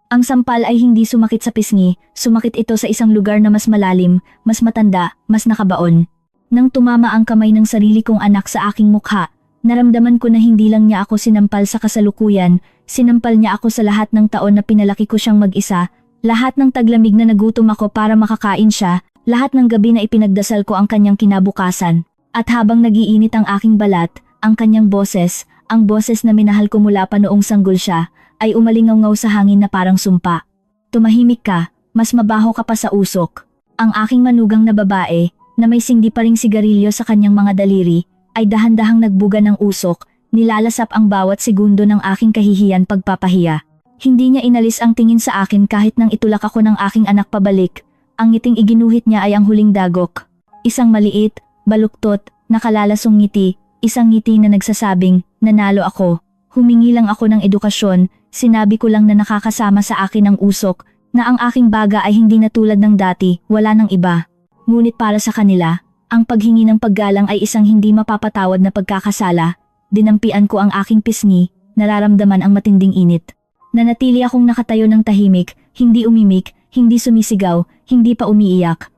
Ang sampal ay hindi sumakit sa pisngi, sumakit ito sa isang lugar na mas malalim, mas matanda, mas nakabaon. Nang tumama ang kamay ng sarili kong anak sa aking mukha, naramdaman ko na hindi lang niya ako sinampal sa kasalukuyan, sinampal niya ako sa lahat ng taon na pinalaki ko siyang mag-isa, lahat ng taglamig na nagutom ako para makakain siya, lahat ng gabi na ipinagdasal ko ang kanyang kinabukasan. At habang nagiinit ang aking balat, ang kanyang boses, ang boses na minahal ko mula pa noong sanggol siya, ay umalingaw-ngaw sa hangin na parang sumpa. Tumahimik ka, mas mabaho ka pa sa usok. Ang aking manugang na babae, na may sindi pa ring sigarilyo sa kanyang mga daliri, ay dahan-dahang nagbuga ng usok, nilalasap ang bawat segundo ng aking kahihiyan pagpapahiya. Hindi niya inalis ang tingin sa akin kahit nang itulak ako ng aking anak pabalik. Ang ngiting iginuhit niya ay ang huling dagok. Isang maliit, baluktot, nakalalasong ngiti, isang ngiti na nagsasabing, nanalo ako. Humingi lang ako ng edukasyon, sinabi ko lang na nakakasama sa akin ang usok, na ang aking baga ay hindi na tulad ng dati, wala nang iba. Ngunit para sa kanila, ang paghingi ng paggalang ay isang hindi mapapatawad na pagkakasala. Dinampian ko ang aking pisngi, nararamdaman ang matinding init. Nanatili akong nakatayo ng tahimik, hindi umimik, hindi sumisigaw, hindi pa umiiyak.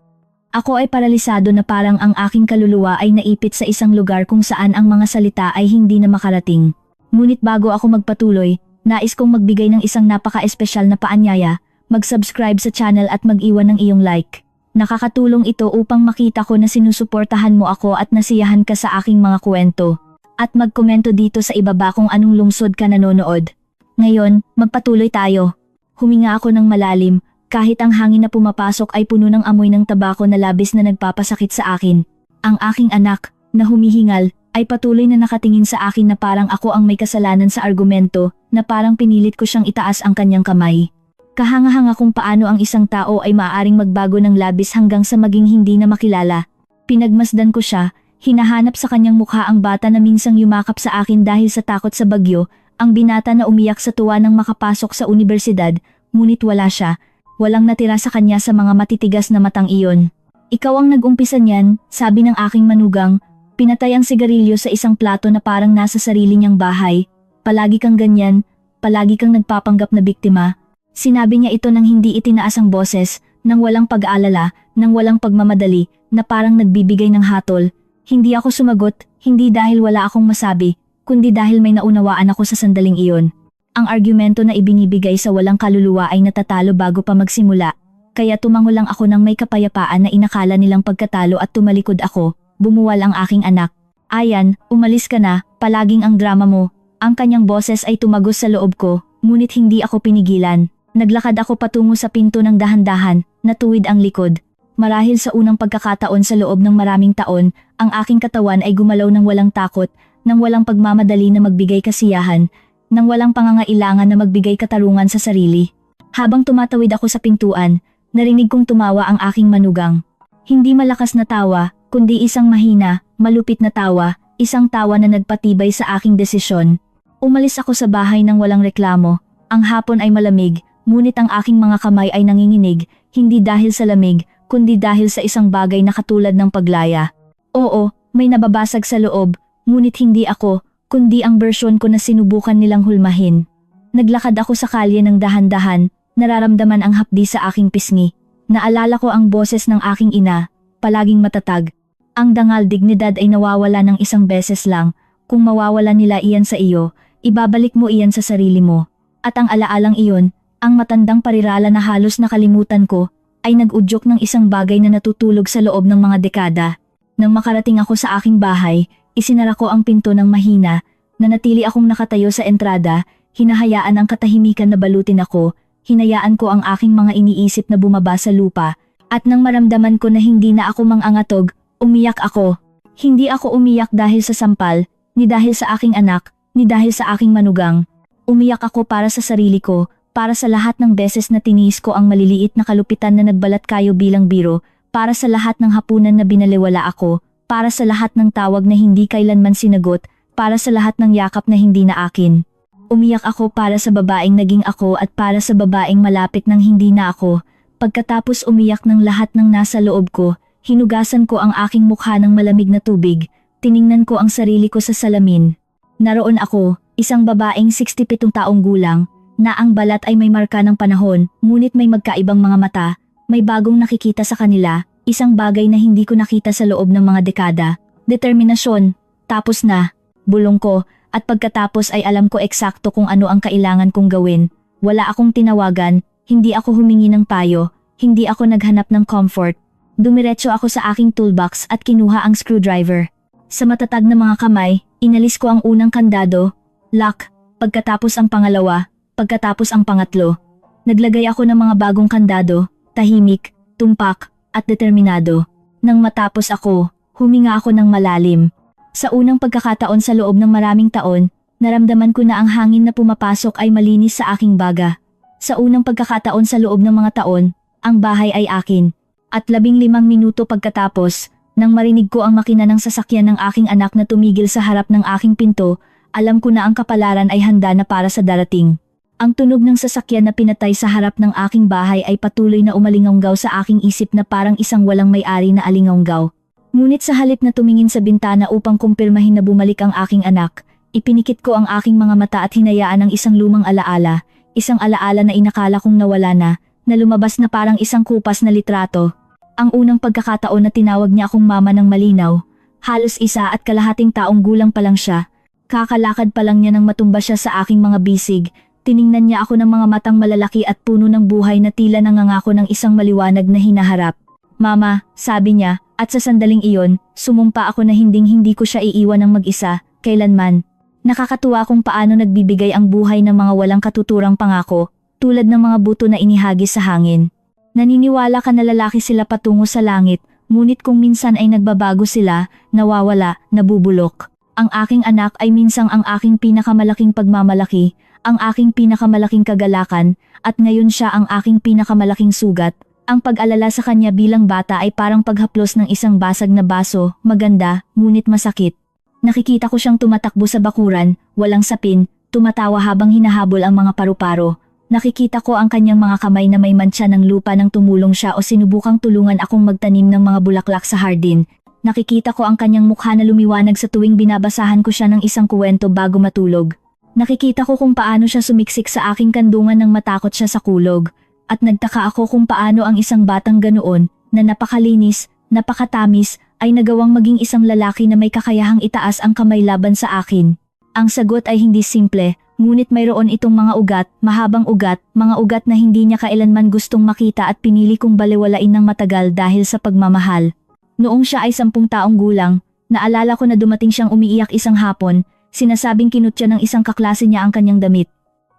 Ako ay paralisado na parang ang aking kaluluwa ay naipit sa isang lugar kung saan ang mga salita ay hindi na makarating. Ngunit bago ako magpatuloy, nais kong magbigay ng isang napaka-espesyal na paanyaya, mag-subscribe sa channel at mag-iwan ng iyong like. Nakakatulong ito upang makita ko na sinusuportahan mo ako at nasiyahan ka sa aking mga kwento. At magkomento dito sa ibaba kung anong lungsod ka nanonood. Ngayon, magpatuloy tayo. Huminga ako ng malalim, kahit ang hangin na pumapasok ay puno ng amoy ng tabako na labis na nagpapasakit sa akin. Ang aking anak, na humihingal, ay patuloy na nakatingin sa akin na parang ako ang may kasalanan sa argumento, na parang pinilit ko siyang itaas ang kanyang kamay. Kahanga-hanga kung paano ang isang tao ay maaaring magbago ng labis hanggang sa maging hindi na makilala. Pinagmasdan ko siya, hinahanap sa kanyang mukha ang bata na minsang yumakap sa akin dahil sa takot sa bagyo, ang binata na umiyak sa tuwa nang makapasok sa unibersidad, ngunit wala siya. Walang natira sa kanya sa mga matitigas na matang iyon. Ikaw ang nag-umpisa niyan, sabi ng aking manugang, pinatay ang sigarilyo sa isang plato na parang nasa sarili niyang bahay. Palagi kang ganyan, palagi kang nagpapanggap na biktima. Sinabi niya ito nang hindi itinaas ang boses, nang walang pag-aalala, nang walang pagmamadali, na parang nagbibigay ng hatol. Hindi ako sumagot, hindi dahil wala akong masabi, kundi dahil may naunawaan ako sa sandaling iyon. Ang argumento na ibinibigay sa walang kaluluwa ay natatalo bago pa magsimula, kaya tumango lang ako ng may kapayapaan na inakala nilang pagkatalo at tumalikod ako, bumuwal ang aking anak. Ayan, umalis ka na, palaging ang drama mo. Ang kanyang boses ay tumagos sa loob ko, ngunit hindi ako pinigilan. Naglakad ako patungo sa pinto ng dahan-dahan, natuwid ang likod. Marahil sa unang pagkakataon sa loob ng maraming taon, ang aking katawan ay gumalaw ng walang takot, ng walang pagmamadali na magbigay kasiyahan, nang walang pangangailangan na magbigay katarungan sa sarili. Habang tumatawid ako sa pintuan, narinig kong tumawa ang aking manugang. Hindi malakas na tawa, kundi isang mahina, malupit na tawa, isang tawa na nagpatibay sa aking desisyon. Umalis ako sa bahay ng walang reklamo. Ang hapon ay malamig, ngunit ang aking mga kamay ay nanginginig, hindi dahil sa lamig, kundi dahil sa isang bagay na katulad ng paglaya. Oo, may nababasag sa loob, ngunit hindi ako, kundi ang bersyon ko na sinubukan nilang hulmahin. Naglakad ako sa kalye ng dahan-dahan, nararamdaman ang hapdi sa aking pisngi. Naalala ko ang boses ng aking ina, palaging matatag. Ang dangal dignidad ay nawawala ng isang beses lang, kung mawawala nila iyan sa iyo, ibabalik mo iyan sa sarili mo. At ang alaalang iyon, ang matandang parirala na halos nakalimutan ko, ay nag-udyok ng isang bagay na natutulog sa loob ng mga dekada. Nang makarating ako sa aking bahay, isinara ko ang pinto ng mahina, nanatili akong nakatayo sa entrada, hinahayaan ang katahimikan na balutin ako, hinayaan ko ang aking mga iniisip na bumaba sa lupa, at nang maramdaman ko na hindi na ako mangangatog, umiyak ako. Hindi ako umiyak dahil sa sampal, ni dahil sa aking anak, ni dahil sa aking manugang. Umiyak ako para sa sarili ko, para sa lahat ng beses na tiniis ko ang maliliit na kalupitan na nagbalat kayo bilang biro, para sa lahat ng hapunan na binaliwala ako, para sa lahat ng tawag na hindi kailanman sinagot, para sa lahat ng yakap na hindi na akin. Umiyak ako para sa babaeng naging ako at para sa babaeng malapit nang hindi na ako. Pagkatapos umiyak ng lahat ng nasa loob ko, hinugasan ko ang aking mukha ng malamig na tubig, tiningnan ko ang sarili ko sa salamin. Naroon ako, isang babaeng 67 taong gulang, na ang balat ay may marka ng panahon, ngunit may magkaibang mga mata, may bagong nakikita sa kanila, isang bagay na hindi ko nakita sa loob ng mga dekada. Determinasyon, tapos na, bulong ko, at pagkatapos ay alam ko eksakto kung ano ang kailangan kong gawin. Wala akong tinawagan, hindi ako humingi ng payo, hindi ako naghanap ng comfort. Dumiretso ako sa aking toolbox at kinuha ang screwdriver. Sa matatag na mga kamay, inalis ko ang unang kandado, lock, pagkatapos ang pangalawa, pagkatapos ang pangatlo. Naglagay ako ng mga bagong kandado, tahimik, tumpak, at determinado. Nang matapos ako, huminga ako ng malalim. Sa unang pagkakataon sa loob ng maraming taon, naramdaman ko na ang hangin na pumapasok ay malinis sa aking baga. Sa unang pagkakataon sa loob ng mga taon, ang bahay ay akin. At 15 minuto pagkatapos, nang marinig ko ang makina ng sasakyan ng aking anak na tumigil sa harap ng aking pinto, alam ko na ang kapalaran ay handa na para sa darating. Ang tunog ng sasakyan na pinatay sa harap ng aking bahay ay patuloy na umalingawgaw sa aking isip na parang isang walang may-ari na alingawgaw. Ngunit sa halip na tumingin sa bintana upang kumpirmahin na bumalik ang aking anak, ipinikit ko ang aking mga mata at hinayaan ang isang lumang alaala, isang alaala na inakala kong nawala na lumabas na parang isang kupas na litrato. Ang unang pagkakataon na tinawag niya akong mama ng malinaw, halos 1 at kalahating taong gulang pa lang siya. Kakalakad pa lang niya nang matumba siya sa aking mga bisig. Tiningnan niya ako ng mga matang malalaki at puno ng buhay na tila nangangako ng isang maliwanag na hinaharap. Mama, sabi niya, at sa sandaling iyon, sumumpa ako na hindi ko siya iiwan ng mag-isa, kailanman. Nakakatuwa kung paano nagbibigay ang buhay ng mga walang katuturang pangako, tulad ng mga buto na inihagis sa hangin. Naniniwala ka na lalaki sila patungo sa langit, ngunit kung minsan ay nagbabago sila, nawawala, nabubulok. Ang aking anak ay minsang ang aking pinakamalaking pagmamalaki, ang aking pinakamalaking kagalakan, at ngayon siya ang aking pinakamalaking sugat. Ang pag-alala sa kanya bilang bata ay parang paghaplos ng isang basag na baso, maganda, ngunit masakit. Nakikita ko siyang tumatakbo sa bakuran, walang sapin, tumatawa habang hinahabol ang mga paru-paro. Nakikita ko ang kanyang mga kamay na may mantsa ng lupa nang tumulong siya o sinubukang tulungan akong magtanim ng mga bulaklak sa hardin. Nakikita ko ang kanyang mukha na lumiwanag sa tuwing binabasahan ko siya ng isang kuwento bago matulog. Nakikita ko kung paano siya sumiksik sa aking kandungan nang matakot siya sa kulog. At nagtaka ako kung paano ang isang batang ganoon, na napakalinis, napakatamis, ay nagawang maging isang lalaki na may kakayahang itaas ang kamay laban sa akin. Ang sagot ay hindi simple, ngunit mayroon itong mga ugat, mahabang ugat, mga ugat na hindi niya kailanman gustong makita at pinili kong balewalain ng matagal dahil sa pagmamahal. Noong siya ay 10 taong gulang, naalala ko na dumating siyang umiiyak isang hapon, sinasabing kinutya ng isang kaklase niya ang kanyang damit.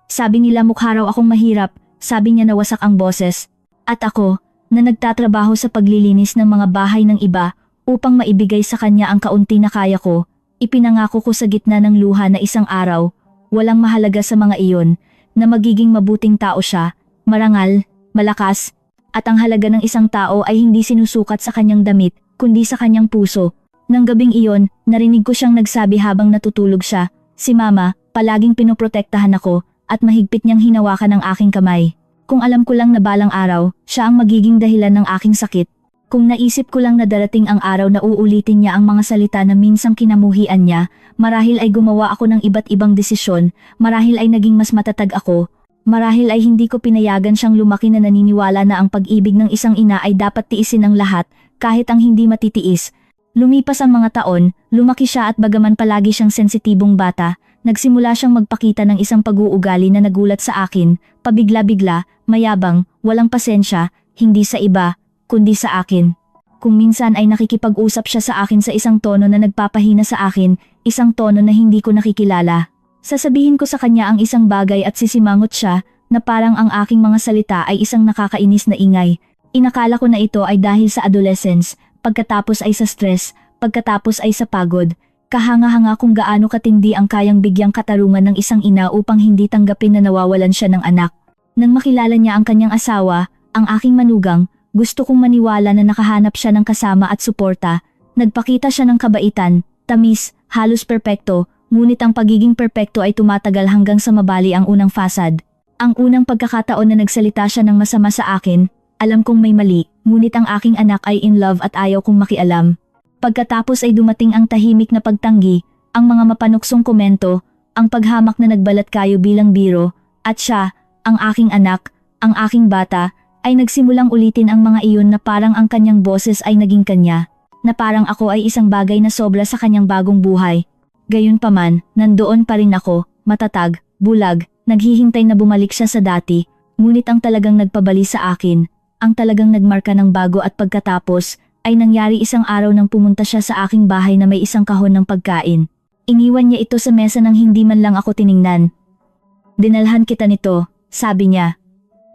Sabi nila mukha raw akong mahirap, sabi niya na wasak ang boses. At ako, na nagtatrabaho sa paglilinis ng mga bahay ng iba upang maibigay sa kanya ang kaunti na kaya ko, ipinangako ko sa gitna ng luha na isang araw, walang mahalaga sa mga iyon, na magiging mabuting tao siya, marangal, malakas, at ang halaga ng isang tao ay hindi sinusukat sa kanyang damit, kundi sa kanyang puso. Nang gabing iyon, narinig ko siyang nagsabi habang natutulog siya, si Mama, palaging pinoprotektahan ako, at mahigpit niyang hinawakan ang aking kamay. Kung alam ko lang na balang araw, siya ang magiging dahilan ng aking sakit. Kung naisip ko lang na darating ang araw na uulitin niya ang mga salita na minsang kinamuhian niya, marahil ay gumawa ako ng iba't ibang desisyon, marahil ay naging mas matatag ako, marahil ay hindi ko pinayagan siyang lumaki na naniniwala na ang pag-ibig ng isang ina ay dapat tiisin ng lahat, kahit ang hindi matitiis. Lumipas ang mga taon, lumaki siya at bagaman palagi siyang sensitibong bata, nagsimula siyang magpakita ng isang pag-uugali na nagulat sa akin, pabigla-bigla, mayabang, walang pasensya, hindi sa iba, kundi sa akin. Kung minsan ay nakikipag-usap siya sa akin sa isang tono na nagpapahina sa akin, isang tono na hindi ko nakikilala. Sasabihin ko sa kanya ang isang bagay at sisimangot siya, na parang ang aking mga salita ay isang nakakainis na ingay. Inakala ko na ito ay dahil sa adolescence, pagkatapos ay sa stress, pagkatapos ay sa pagod. Kahanga-hanga kung gaano katindi ang kayang bigyang katarungan ng isang ina upang hindi tanggapin na nawawalan siya ng anak. Nang makilala niya ang kanyang asawa, ang aking manugang, gusto kong maniwala na nakahanap siya ng kasama at suporta. Nagpakita siya ng kabaitan, tamis, halos perpekto, ngunit ang pagiging perpekto ay tumatagal hanggang sa mabali ang unang fasad. Ang unang pagkakataon na nagsalita siya ng masama sa akin, alam kong may mali, ngunit ang aking anak ay in love at ayaw kong makialam. Pagkatapos ay dumating ang tahimik na pagtanggi, ang mga mapanuksong komento, ang paghamak na nagbalat kayo bilang biro, At siya, ang aking anak, ang aking bata, ay nagsimulang ulitin ang mga iyon na parang ang kanyang boses ay naging kanya. Na parang ako ay isang bagay na sobra sa kanyang bagong buhay. Gayunpaman, nandoon pa rin ako, matatag, bulag, naghihintay na bumalik siya sa dati. Ngunit ang talagang nagpabali sa akin, ang talagang nagmarka ng bago at pagkatapos, ay nangyari isang araw nang pumunta siya sa aking bahay na may isang kahon ng pagkain. Iniwan niya ito sa mesa nang hindi man lang ako tiningnan. Dinalhan kita nito, sabi niya.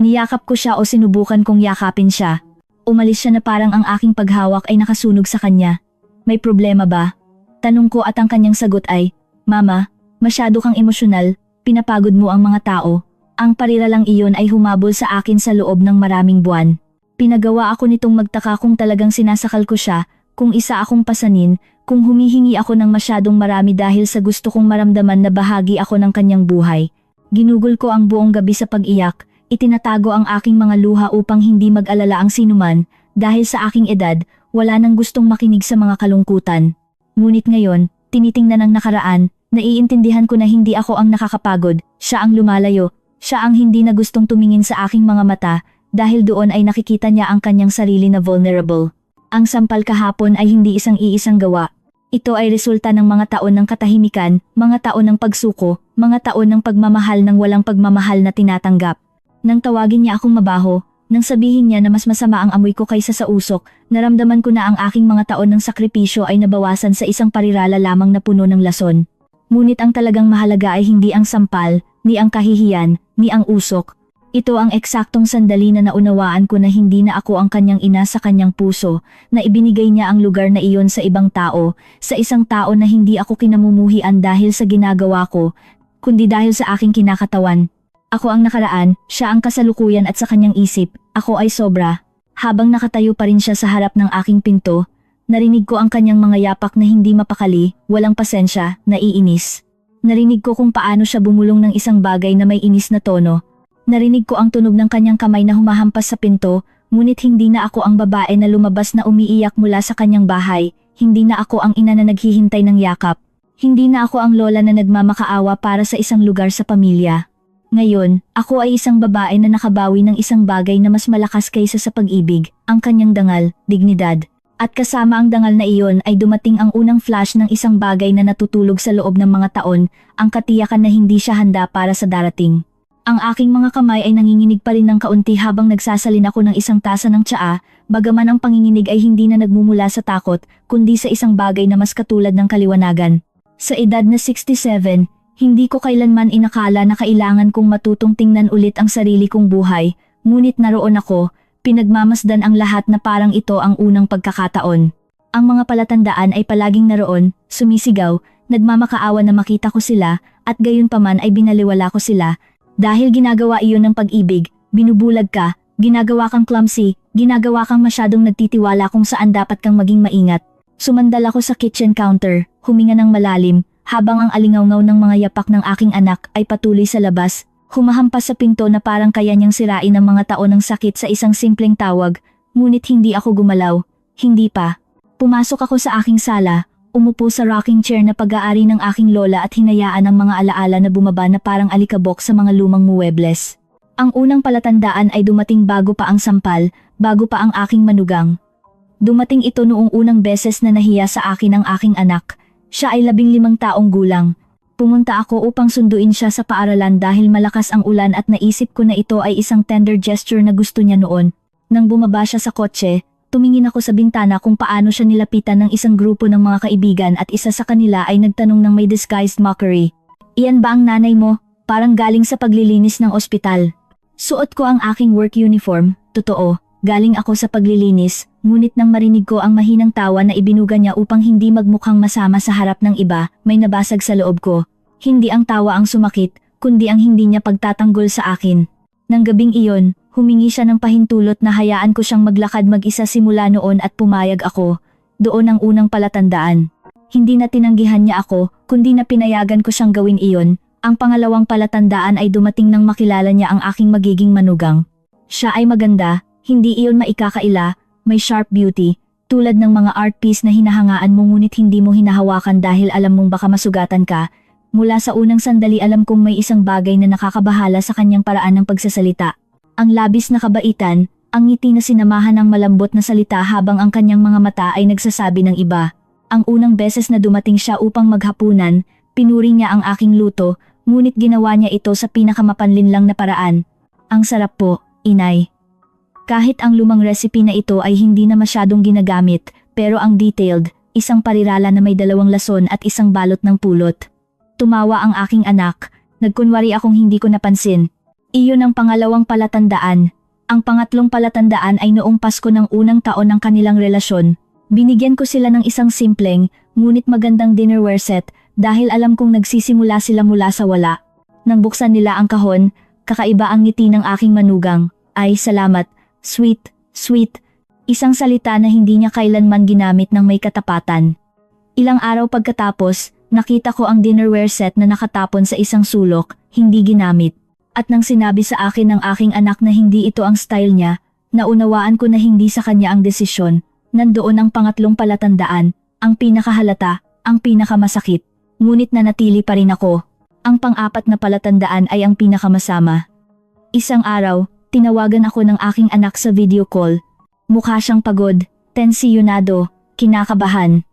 Niyakap ko siya o sinubukan kong yakapin siya. Umalis siya na parang ang aking paghawak ay nakasunog sa kanya. May problema ba? Tanong ko at ang kanyang sagot ay, Mama, masyado kang emosyonal, pinapagod mo ang mga tao. Ang pariralang iyon ay humabol sa akin sa loob ng maraming buwan. Pinagawa ako nitong magtaka kung talagang sinasakal ko siya, kung isa akong pasanin, kung humihingi ako ng masyadong marami dahil sa gusto kong maramdaman na bahagi ako ng kanyang buhay. Ginugol ko ang buong gabi sa pag-iyak. Itinatago ang aking mga luha upang hindi mag-alala ang sinuman, dahil sa aking edad, wala nang gustong makinig sa mga kalungkutan. Ngunit ngayon, tinitingnan ang nakaraan, naiintindihan ko na hindi ako ang nakakapagod, siya ang lumalayo, siya ang hindi na gustong tumingin sa aking mga mata, dahil doon ay nakikita niya ang kanyang sarili na vulnerable. Ang sampal kahapon ay hindi isang-iisang gawa. Ito ay resulta ng mga taon ng katahimikan, mga taon ng pagsuko, mga taon ng pagmamahal ng walang pagmamahal na tinatanggap. Nang tawagin niya akong mabaho, nang sabihin niya na mas masama ang amoy ko kaysa sa usok, naramdaman ko na ang aking mga taon ng sakripisyo ay nabawasan sa isang parirala lamang na puno ng lason. Ngunit ang talagang mahalaga ay hindi ang sampal, ni ang kahihiyan, ni ang usok. Ito ang eksaktong sandali na naunawaan ko na hindi na ako ang kanyang ina sa kanyang puso, na ibinigay niya ang lugar na iyon sa ibang tao, sa isang tao na hindi ako kinamumuhian dahil sa ginagawa ko, kundi dahil sa aking kinakatawan. Ako ang nakaraan, siya ang kasalukuyan at sa kanyang isip, ako ay sobra. Habang nakatayo pa rin siya sa harap ng aking pinto, narinig ko ang kanyang mga yapak na hindi mapakali, walang pasensya, naiinis. Narinig ko kung paano siya bumulong ng isang bagay na may inis na tono. Narinig ko ang tunog ng kanyang kamay na humahampas sa pinto, ngunit hindi na ako ang babae na lumabas na umiiyak mula sa kanyang bahay, hindi na ako ang ina na naghihintay ng yakap. Hindi na ako ang lola na nagmamakaawa para sa isang lugar sa pamilya. Ngayon, ako ay isang babae na nakabawi ng isang bagay na mas malakas kaysa sa pag-ibig, ang kanyang dangal, dignidad. At kasama ang dangal na iyon ay dumating ang unang flash ng isang bagay na natutulog sa loob ng mga taon, ang katiyakan na hindi siya handa para sa darating. Ang aking mga kamay ay nanginginig pa rin ng kaunti habang nagsasalin ako ng isang tasa ng tsaa, bagaman ang panginginig ay hindi na nagmumula sa takot, kundi sa isang bagay na mas katulad ng kaliwanagan. Sa edad na 67, hindi ko kailanman inakala na kailangan kong matutong tingnan ulit ang sarili kong buhay, ngunit naroon ako, pinagmamasdan ang lahat na parang ito ang unang pagkakataon. Ang mga palatandaan ay palaging naroon, sumisigaw, nagmamakaawa na makita ko sila, at gayunpaman ay binaliwala ko sila. Dahil ginagawa iyon ng pag-ibig, binubulag ka, ginagawa kang clumsy, ginagawa kang masyadong nagtitiwala kung saan dapat kang maging maingat. Sumandal ako sa kitchen counter, huminga ng malalim, habang ang alingawngaw ng mga yapak ng aking anak ay patuloy sa labas, humahampas sa pinto na parang kaya niyang sirain ang mga taon ng sakit sa isang simpleng tawag, ngunit hindi ako gumalaw, hindi pa. Pumasok ako sa aking sala, umupo sa rocking chair na pag-aari ng aking lola at hinayaan ang mga alaala na bumaba na parang alikabok sa mga lumang muebles. Ang unang palatandaan ay dumating bago pa ang sampal, bago pa ang aking manugang. Dumating ito noong unang beses na nahiya sa akin ang aking anak. Siya ay 15 taong gulang. Pumunta ako upang sunduin siya sa paaralan dahil malakas ang ulan at naisip ko na ito ay isang tender gesture na gusto niya noon. Nang bumaba siya sa kotse, tumingin ako sa bintana kung paano siya nilapitan ng isang grupo ng mga kaibigan at isa sa kanila ay nagtanong ng may disguised mockery. Iyan ba ang nanay mo? Parang galing sa paglilinis ng ospital. Suot ko ang aking work uniform, totoo. Galing ako sa paglilinis, ngunit nang marinig ko ang mahinang tawa na ibinuga niya upang hindi magmukhang masama sa harap ng iba, may nabasag sa loob ko. Hindi ang tawa ang sumakit, kundi ang hindi niya pagtatanggol sa akin. Nang gabing iyon, humingi siya ng pahintulot na hayaan ko siyang maglakad mag-isa simula noon at pumayag ako. Doon ang unang palatandaan. Hindi na tinanggihan niya ako, kundi na pinayagan ko siyang gawin iyon. Ang pangalawang palatandaan ay dumating nang makilala niya ang aking magiging manugang. Siya ay maganda. Hindi iyon maikakaila, may sharp beauty, tulad ng mga art piece na hinahangaan mo ngunit hindi mo hinahawakan dahil alam mong baka masugatan ka, Mula sa unang sandali alam kong may isang bagay na nakakabahala sa kanyang paraan ng pagsasalita. Ang labis na kabaitan, ang ngiti na sinamahan ng malambot na salita habang ang kanyang mga mata ay nagsasabi ng iba. Ang unang beses na dumating siya upang maghapunan, pinuri niya ang aking luto, ngunit ginawa niya ito sa pinakamapanlinlang na paraan. Ang sarap po, inay. Kahit ang lumang recipe na ito ay hindi na masyadong ginagamit, pero ang detailed, isang parirala na may 2 lason at isang balot ng pulot. Tumawa ang aking anak, nagkunwari akong hindi ko napansin. Iyon ang pangalawang palatandaan. Ang pangatlong palatandaan ay noong Pasko ng unang taon ng kanilang relasyon. Binigyan ko sila ng isang simpleng, ngunit magandang dinnerware set dahil alam kong nagsisimula sila mula sa wala. Nang buksan nila ang kahon, kakaiba ang ngiti ng aking manugang. Ay salamat, sweet, sweet. Isang salita na hindi niya kailanman ginamit ng may katapatan. Ilang araw pagkatapos, nakita ko ang dinnerware set na nakatapon sa isang sulok, hindi ginamit. At nang sinabi sa akin ng aking anak na hindi ito ang style niya, naunawaan ko na hindi sa kanya ang desisyon. Nandoon ang pangatlong palatandaan, ang pinakahalata, ang pinakamasakit. Ngunit nanatili pa rin ako. Ang pang-4 na palatandaan ay ang pinakamasama. Isang araw, tinawagan ako ng aking anak sa video call. Mukha siyang pagod, tensiyonado, kinakabahan.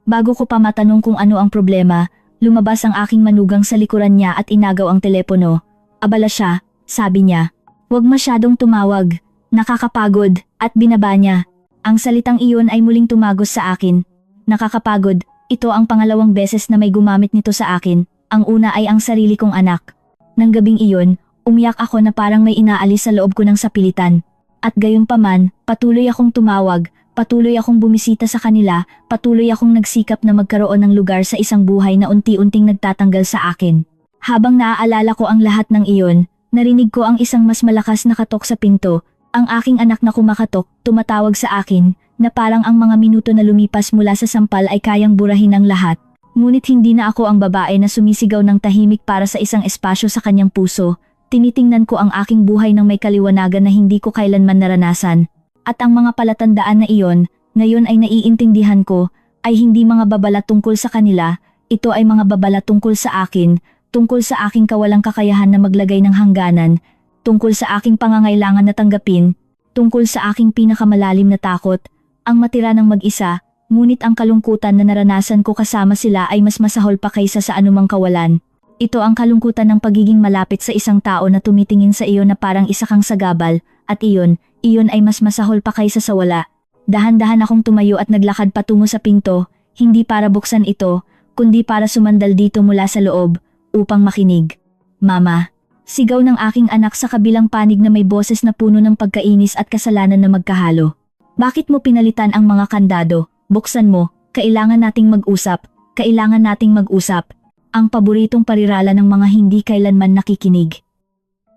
Bago ko pa matanong kung ano ang problema, lumabas ang aking manugang sa likuran niya at inagaw ang telepono. Abala siya, sabi niya. Huwag masyadong tumawag, nakakapagod, at binaba niya. Ang salitang iyon ay muling tumagos sa akin. Nakakapagod, ito ang pangalawang beses na may gumamit nito sa akin. Ang una ay ang sarili kong anak. Nang gabing iyon, umiyak ako na parang may inaalis sa loob ko ng sapilitan. At gayunpaman, patuloy akong tumawag, patuloy akong bumisita sa kanila, patuloy akong nagsikap na magkaroon ng lugar sa isang buhay na unti-unting nagtatanggal sa akin. Habang naaalala ko ang lahat ng iyon, narinig ko ang isang mas malakas na katok sa pinto. Ang aking anak na kumakatok, tumatawag sa akin, na parang ang mga minuto na lumipas mula sa sampal ay kayang burahin ang lahat. Ngunit hindi na ako ang babae na sumisigaw ng tahimik para sa isang espasyo sa kanyang puso. Tinitingnan ko ang aking buhay ng may kaliwanagan na hindi ko kailanman naranasan. At ang mga palatandaan na iyon, ngayon ay naiintindihan ko, ay hindi mga babala tungkol sa kanila, ito ay mga babala tungkol sa akin, tungkol sa aking kawalang kakayahan na maglagay ng hangganan, tungkol sa aking pangangailangan na tanggapin, tungkol sa aking pinakamalalim na takot, ang matira ng mag-isa, ngunit ang kalungkutan na naranasan ko kasama sila ay mas masahol pa kaysa sa anumang kawalan. Ito ang kalungkutan ng pagiging malapit sa isang tao na tumitingin sa iyo na parang isa kang sagabal, at iyon ay mas masahol pa kaysa sa wala. Dahan-dahan akong tumayo at naglakad patungo sa pinto, hindi para buksan ito, kundi para sumandal dito mula sa loob, upang makinig. Mama, sigaw ng aking anak sa kabilang panig na may boses na puno ng pagkainis at kasalanan na magkahalo. Bakit mo pinalitan ang mga kandado? Buksan mo, kailangan nating mag-usap, kailangan nating mag-usap. Ang paboritong parirala ng mga hindi kailanman nakikinig.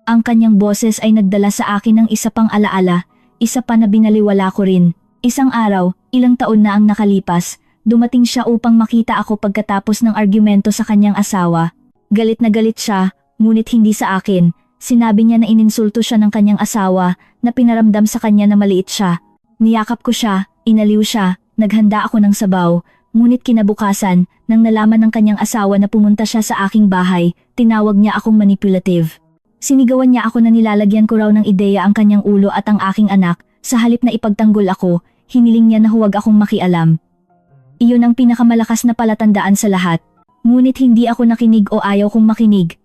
Ang kanyang boses ay nagdala sa akin ng isa pang alaala, isa pa na binaliwala ko rin. Isang araw, ilang taon na ang nakalipas, dumating siya upang makita ako pagkatapos ng argumento sa kanyang asawa. Galit na galit siya, ngunit hindi sa akin. Sinabi niya na ininsulto siya ng kanyang asawa, na pinaramdam sa kanya na maliit siya. Niyakap ko siya, inaliw siya, naghanda ako ng sabaw, ngunit kinabukasan, nang nalaman ng kanyang asawa na pumunta siya sa aking bahay, tinawag niya akong manipulative. Sinigawan niya ako na nilalagyan ko raw ng ideya ang kanyang ulo at ang aking anak, sa halip na ipagtanggol ako, hiniling niya na huwag akong makialam. Iyon ang pinakamalakas na palatandaan sa lahat. Ngunit hindi ako nakinig o ayaw kong makinig.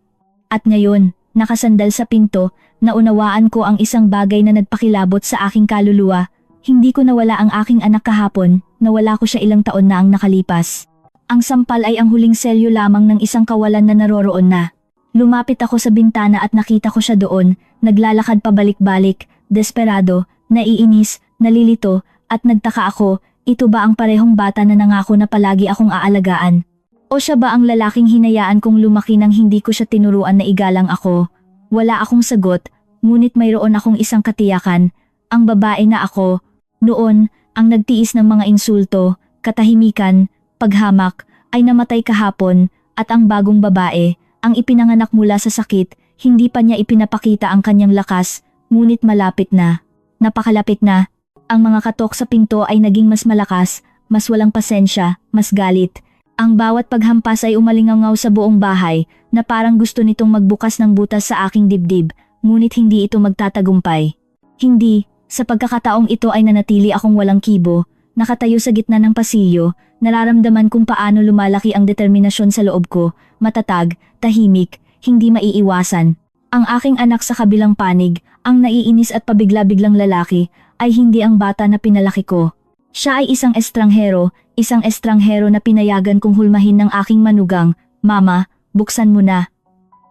At ngayon, nakasandal sa pinto, naunawaan ko ang isang bagay na nagpakilabot sa aking kaluluwa. Hindi ko nawala ang aking anak kahapon, nawala ko siya ilang taon na ang nakalipas. Ang sampal ay ang huling selyo lamang ng isang kawalan na naroroon na. Lumapit ako sa bintana at nakita ko siya doon, naglalakad pabalik-balik, desperado, naiinis, nalilito, at nagtaka ako, ito ba ang parehong bata na nangako na palagi akong aalagaan? O siya ba ang lalaking hinayaan kong lumaki nang hindi ko siya tinuruan na igalang ako? Wala akong sagot, ngunit mayroon akong isang katiyakan, ang babae na ako. Noon, ang nagtiis ng mga insulto, katahimikan, paghamak, ay namatay kahapon, at ang bagong babae, ang ipinanganak mula sa sakit, hindi pa niya ipinapakita ang kanyang lakas, ngunit malapit na. Napakalapit na. Ang mga katok sa pinto ay naging mas malakas, mas walang pasensya, mas galit. Ang bawat paghampas ay umalingaw sa buong bahay na parang gusto nitong magbukas ng butas sa aking dibdib, ngunit hindi ito magtatagumpay. Hindi, sa pagkakataong ito ay nanatili akong walang kibo, nakatayo sa gitna ng pasilyo, nararamdaman kung paano lumalaki ang determinasyon sa loob ko, matatag, tahimik, hindi maiiwasan. Ang aking anak sa kabilang panig, ang naiinis at pabigla-biglang lalaki, ay hindi ang bata na pinalaki ko. Siya ay isang estranghero na pinayagan kong hulmahin ng aking manugang. Mama, buksan mo na.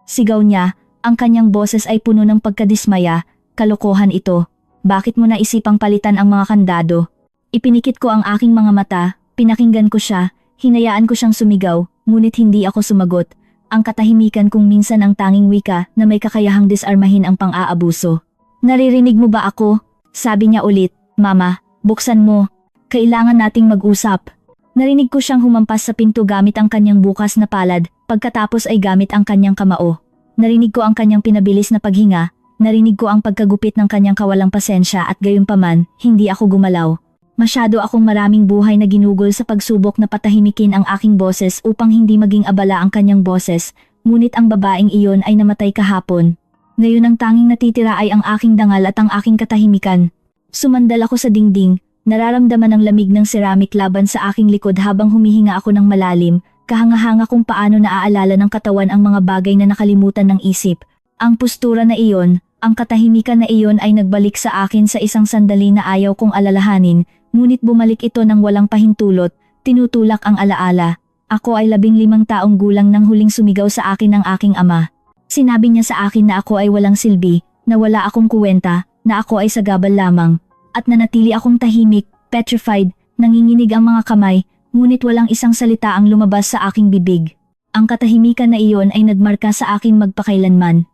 Sigaw niya, ang kanyang boses ay puno ng pagkadismaya. Kalokohan ito. Bakit mo naisipang palitan ang mga kandado? Ipinikit ko ang aking mga mata, pinakinggan ko siya, hinayaan ko siyang sumigaw, ngunit hindi ako sumagot. Ang katahimikan kong minsan ang tanging wika na may kakayahang disarmahin ang pang-aabuso. Naririnig mo ba ako? Sabi niya ulit, Mama, buksan mo. Kailangan nating mag-usap. Narinig ko siyang humampas sa pinto gamit ang kanyang bukas na palad, pagkatapos ay gamit ang kanyang kamao. Narinig ko ang kanyang pinabilis na paghinga, narinig ko ang pagkagupit ng kanyang kawalang pasensya at gayunpaman, hindi ako gumalaw. Masyado akong maraming buhay na ginugol sa pagsubok na patahimikin ang aking boses upang hindi maging abala ang kanyang boses, ngunit ang babaeng iyon ay namatay kahapon. Ngayon ang tanging natitira ay ang aking dangal at ang aking katahimikan. Sumandal ako sa dingding. Nararamdaman ang lamig ng ceramic laban sa aking likod habang humihinga ako ng malalim, kahanga-hanga kung paano naaalala ng katawan ang mga bagay na nakalimutan ng isip. Ang postura na iyon, ang katahimikan na iyon ay nagbalik sa akin sa isang sandali na ayaw kong alalahanin, ngunit bumalik ito ng walang pahintulot, tinutulak ang alaala. Ako ay 15 taong gulang nang huling sumigaw sa akin ng aking ama. Sinabi niya sa akin na ako ay walang silbi, na wala akong kuwenta, na ako ay sagabal lamang. At nanatili akong tahimik, petrified, nanginginig ang mga kamay, ngunit walang isang salita ang lumabas sa aking bibig. Ang katahimikan na iyon ay nagmarka sa akin magpakailanman.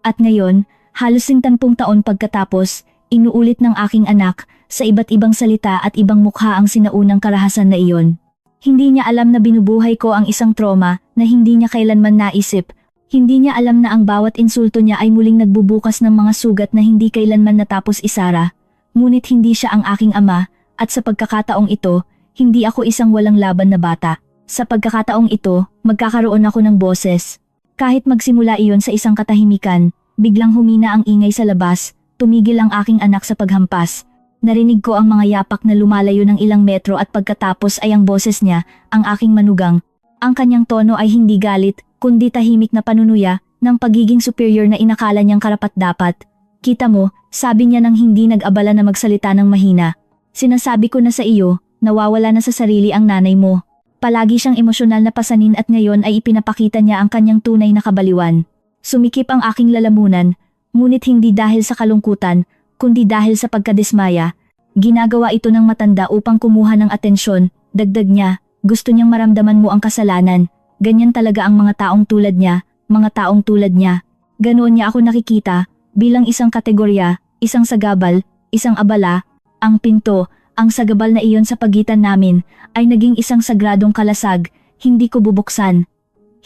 At ngayon, halos 60 taon pagkatapos, inuulit ng aking anak, sa iba't ibang salita at ibang mukha ang sinaunang karahasan na iyon. Hindi niya alam na binubuhay ko ang isang trauma na hindi niya kailanman naisip. Hindi niya alam na ang bawat insulto niya ay muling nagbubukas ng mga sugat na hindi kailanman natapos isara. Ngunit hindi siya ang aking ama, at sa pagkakataong ito, hindi ako isang walang laban na bata. Sa pagkakataong ito, magkakaroon ako ng boses. Kahit magsimula iyon sa isang katahimikan, biglang humina ang ingay sa labas, tumigil ang aking anak sa paghampas. Narinig ko ang mga yapak na lumalayo ng ilang metro at pagkatapos ay ang boses niya, ang aking manugang. Ang kanyang tono ay hindi galit, kundi tahimik na panunuya, ng pagiging superior na inakala niyang karapat-dapat. Kita mo, sabi niya nang hindi nag-abala na magsalita ng mahina. Sinasabi ko na sa iyo, nawawala na sa sarili ang nanay mo. Palagi siyang emosyonal na pasanin at ngayon ay ipinapakita niya ang kanyang tunay na kabaliwan. Sumikip ang aking lalamunan, ngunit hindi dahil sa kalungkutan, kundi dahil sa pagkadismaya. Ginagawa ito ng matanda upang kumuha ng atensyon, dagdag niya, gusto niyang maramdaman mo ang kasalanan. Ganyan talaga ang mga taong tulad niya, mga taong tulad niya. Ganoon niya ako nakikita. Bilang isang kategorya, isang sagabal, isang abala, ang pinto, ang sagabal na iyon sa pagitan namin, ay naging isang sagradong kalasag, hindi ko bubuksan.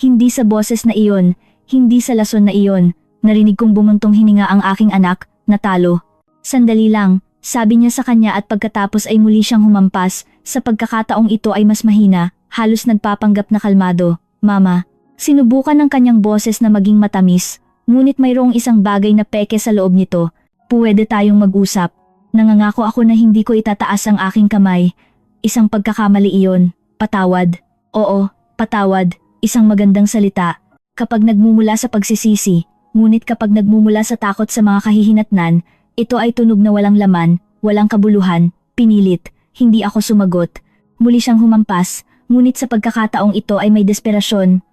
Hindi sa boses na iyon, hindi sa lason na iyon, narinig kong bumuntong hininga ang aking anak, natalo. Sandali lang, sabi niya sa kanya at pagkatapos ay muli siyang humampas, sa pagkakataong ito ay mas mahina, halos nagpapanggap na kalmado, Mama. Sinubukan ng kanyang boses na maging matamis. Ngunit mayroong isang bagay na peke sa loob nito. Pwede tayong mag-usap. Nangangako ako na hindi ko itataas ang aking kamay. Isang pagkakamali iyon. Patawad. Oo, patawad. Isang magandang salita. Kapag nagmumula sa pagsisisi, ngunit kapag nagmumula sa takot sa mga kahihinatnan, ito ay tunog na walang laman, walang kabuluhan, pinilit. Hindi ako sumagot. Muli siyang humampas, ngunit sa pagkakataong ito ay may desperasyon.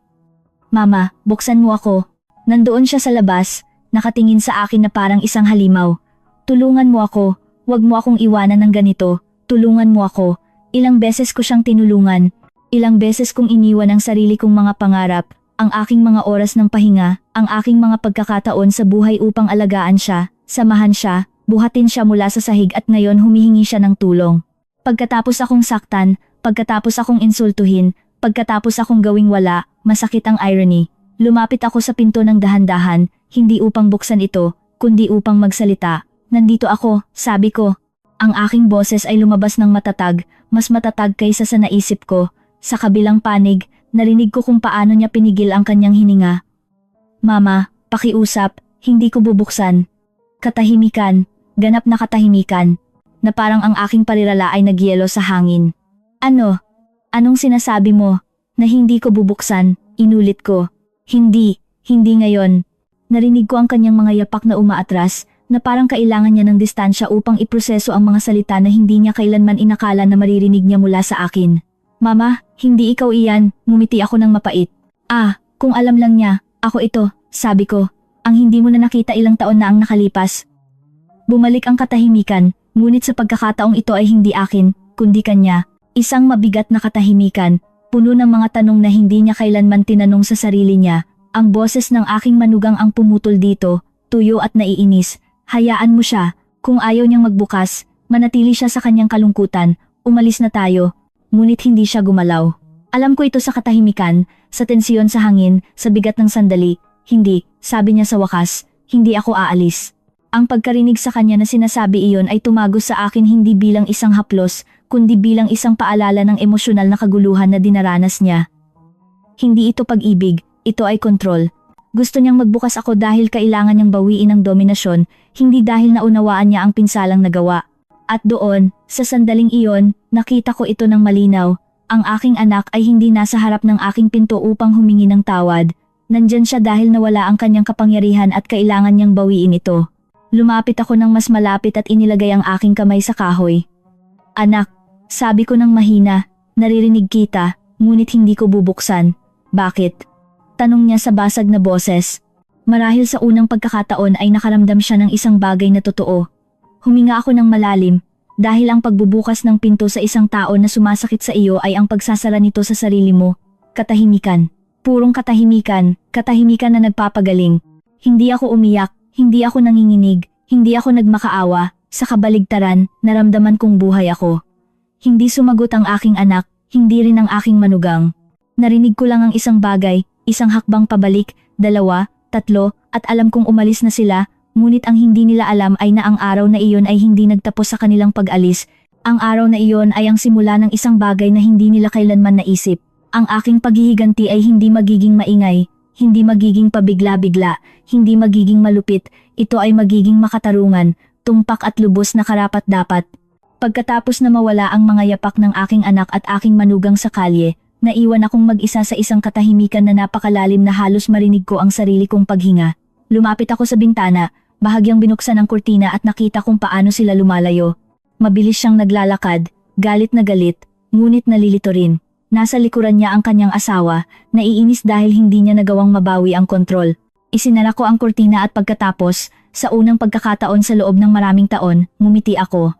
Mama, buksan mo ako. Nandoon siya sa labas, nakatingin sa akin na parang isang halimaw. Tulungan mo ako, wag mo akong iwanan ng ganito, tulungan mo ako. Ilang beses ko siyang tinulungan, ilang beses kong iniwan ang sarili kong mga pangarap, ang aking mga oras ng pahinga, ang aking mga pagkakataon sa buhay upang alagaan siya, samahan siya, buhatin siya mula sa sahig at ngayon humihingi siya ng tulong. Pagkatapos akong saktan, pagkatapos akong insultuhin, pagkatapos akong gawing wala, masakit ang irony. Lumapit ako sa pinto ng dahan-dahan, hindi upang buksan ito, kundi upang magsalita. Nandito ako, sabi ko. Ang aking boses ay lumabas ng matatag, mas matatag kaysa sa naisip ko. Sa kabilang panig, narinig ko kung paano niya pinigil ang kanyang hininga. Mama, pakiusap, hindi ko bubuksan. Katahimikan, ganap na katahimikan, na parang ang aking parirala ay nagyelo sa hangin. Ano? Anong sinasabi mo? Na hindi ko bubuksan, inulit ko. Hindi ngayon. Narinig ko ang kanyang mga yapak na umaatras, na parang kailangan niya ng distansya upang iproseso ang mga salita na hindi niya kailanman inakala na maririnig niya mula sa akin. Mama, hindi ikaw iyan, ngumiti ako ng mapait. Kung alam lang niya, ako ito, sabi ko. Ang hindi mo na nakita ilang taon na ang nakalipas. Bumalik ang katahimikan, ngunit sa pagkakataong ito ay hindi akin, kundi kanya. Isang mabigat na katahimikan, puno ng mga tanong na hindi niya kailanman tinanong sa sarili niya. Ang boses ng aking manugang ang pumutol dito, tuyo at naiinis. Hayaan mo siya, kung ayaw niyang magbukas, manatili siya sa kanyang kalungkutan, umalis na tayo. Ngunit hindi siya gumalaw. Alam ko ito sa katahimikan, sa tensyon sa hangin, sa bigat ng sandali. Hindi, sabi niya sa wakas, hindi ako aalis. Ang pagkarinig sa kanya na sinasabi iyon ay tumagos sa akin hindi bilang isang haplos, kundi bilang isang paalala ng emosyonal na kaguluhan na dinaranas niya. Hindi ito pag-ibig, ito ay kontrol. Gusto niyang magbukas ako dahil kailangan niyang bawiin ang dominasyon, hindi dahil naunawaan niya ang pinsalang nagawa. At doon, sa sandaling iyon, nakita ko ito ng malinaw. Ang aking anak ay hindi nasa harap ng aking pinto upang humingi ng tawad. Nandyan siya dahil nawala ang kanyang kapangyarihan at kailangan niyang bawiin ito. Lumapit ako ng mas malapit at inilagay ang aking kamay sa kahoy. Anak, sabi ko ng mahina, naririnig kita, ngunit hindi ko bubuksan. Bakit? Tanong niya sa basag na boses. Marahil sa unang pagkakataon ay nakaramdam siya ng isang bagay na totoo. Huminga ako ng malalim, dahil ang pagbubukas ng pinto sa isang tao na sumasakit sa iyo ay ang pagsasara nito sa sarili mo. Katahimikan. Purong katahimikan, katahimikan na nagpapagaling. Hindi ako umiyak, hindi ako nanginginig, hindi ako nagmakaawa, sa kabaligtaran, naramdaman kong buhay ako. Hindi sumagot ang aking anak, hindi rin ang aking manugang. Narinig ko lang ang isang bagay, isang hakbang pabalik, 2, 3, at alam kong umalis na sila, ngunit ang hindi nila alam ay na ang araw na iyon ay hindi nagtapos sa kanilang pag-alis. Ang araw na iyon ay ang simula ng isang bagay na hindi nila kailanman naisip. Ang aking paghihiganti ay hindi magiging maingay, hindi magiging pabigla-bigla, hindi magiging malupit, ito ay magiging makatarungan, tumpak at lubos na karapat-dapat. Pagkatapos na mawala ang mga yapak ng aking anak at aking manugang sa kalye, naiwan akong mag-isa sa isang katahimikan na napakalalim na halos marinig ko ang sarili kong paghinga. Lumapit ako sa bintana, bahagyang binuksan ang kurtina at nakita kung paano sila lumalayo. Mabilis siyang naglalakad, galit na galit, ngunit nalilito rin. Nasa likuran niya ang kanyang asawa, naiinis dahil hindi niya nagawang mabawi ang kontrol. Isinara ko ang kurtina at pagkatapos, sa unang pagkakataon sa loob ng maraming taon, ngumiti ako.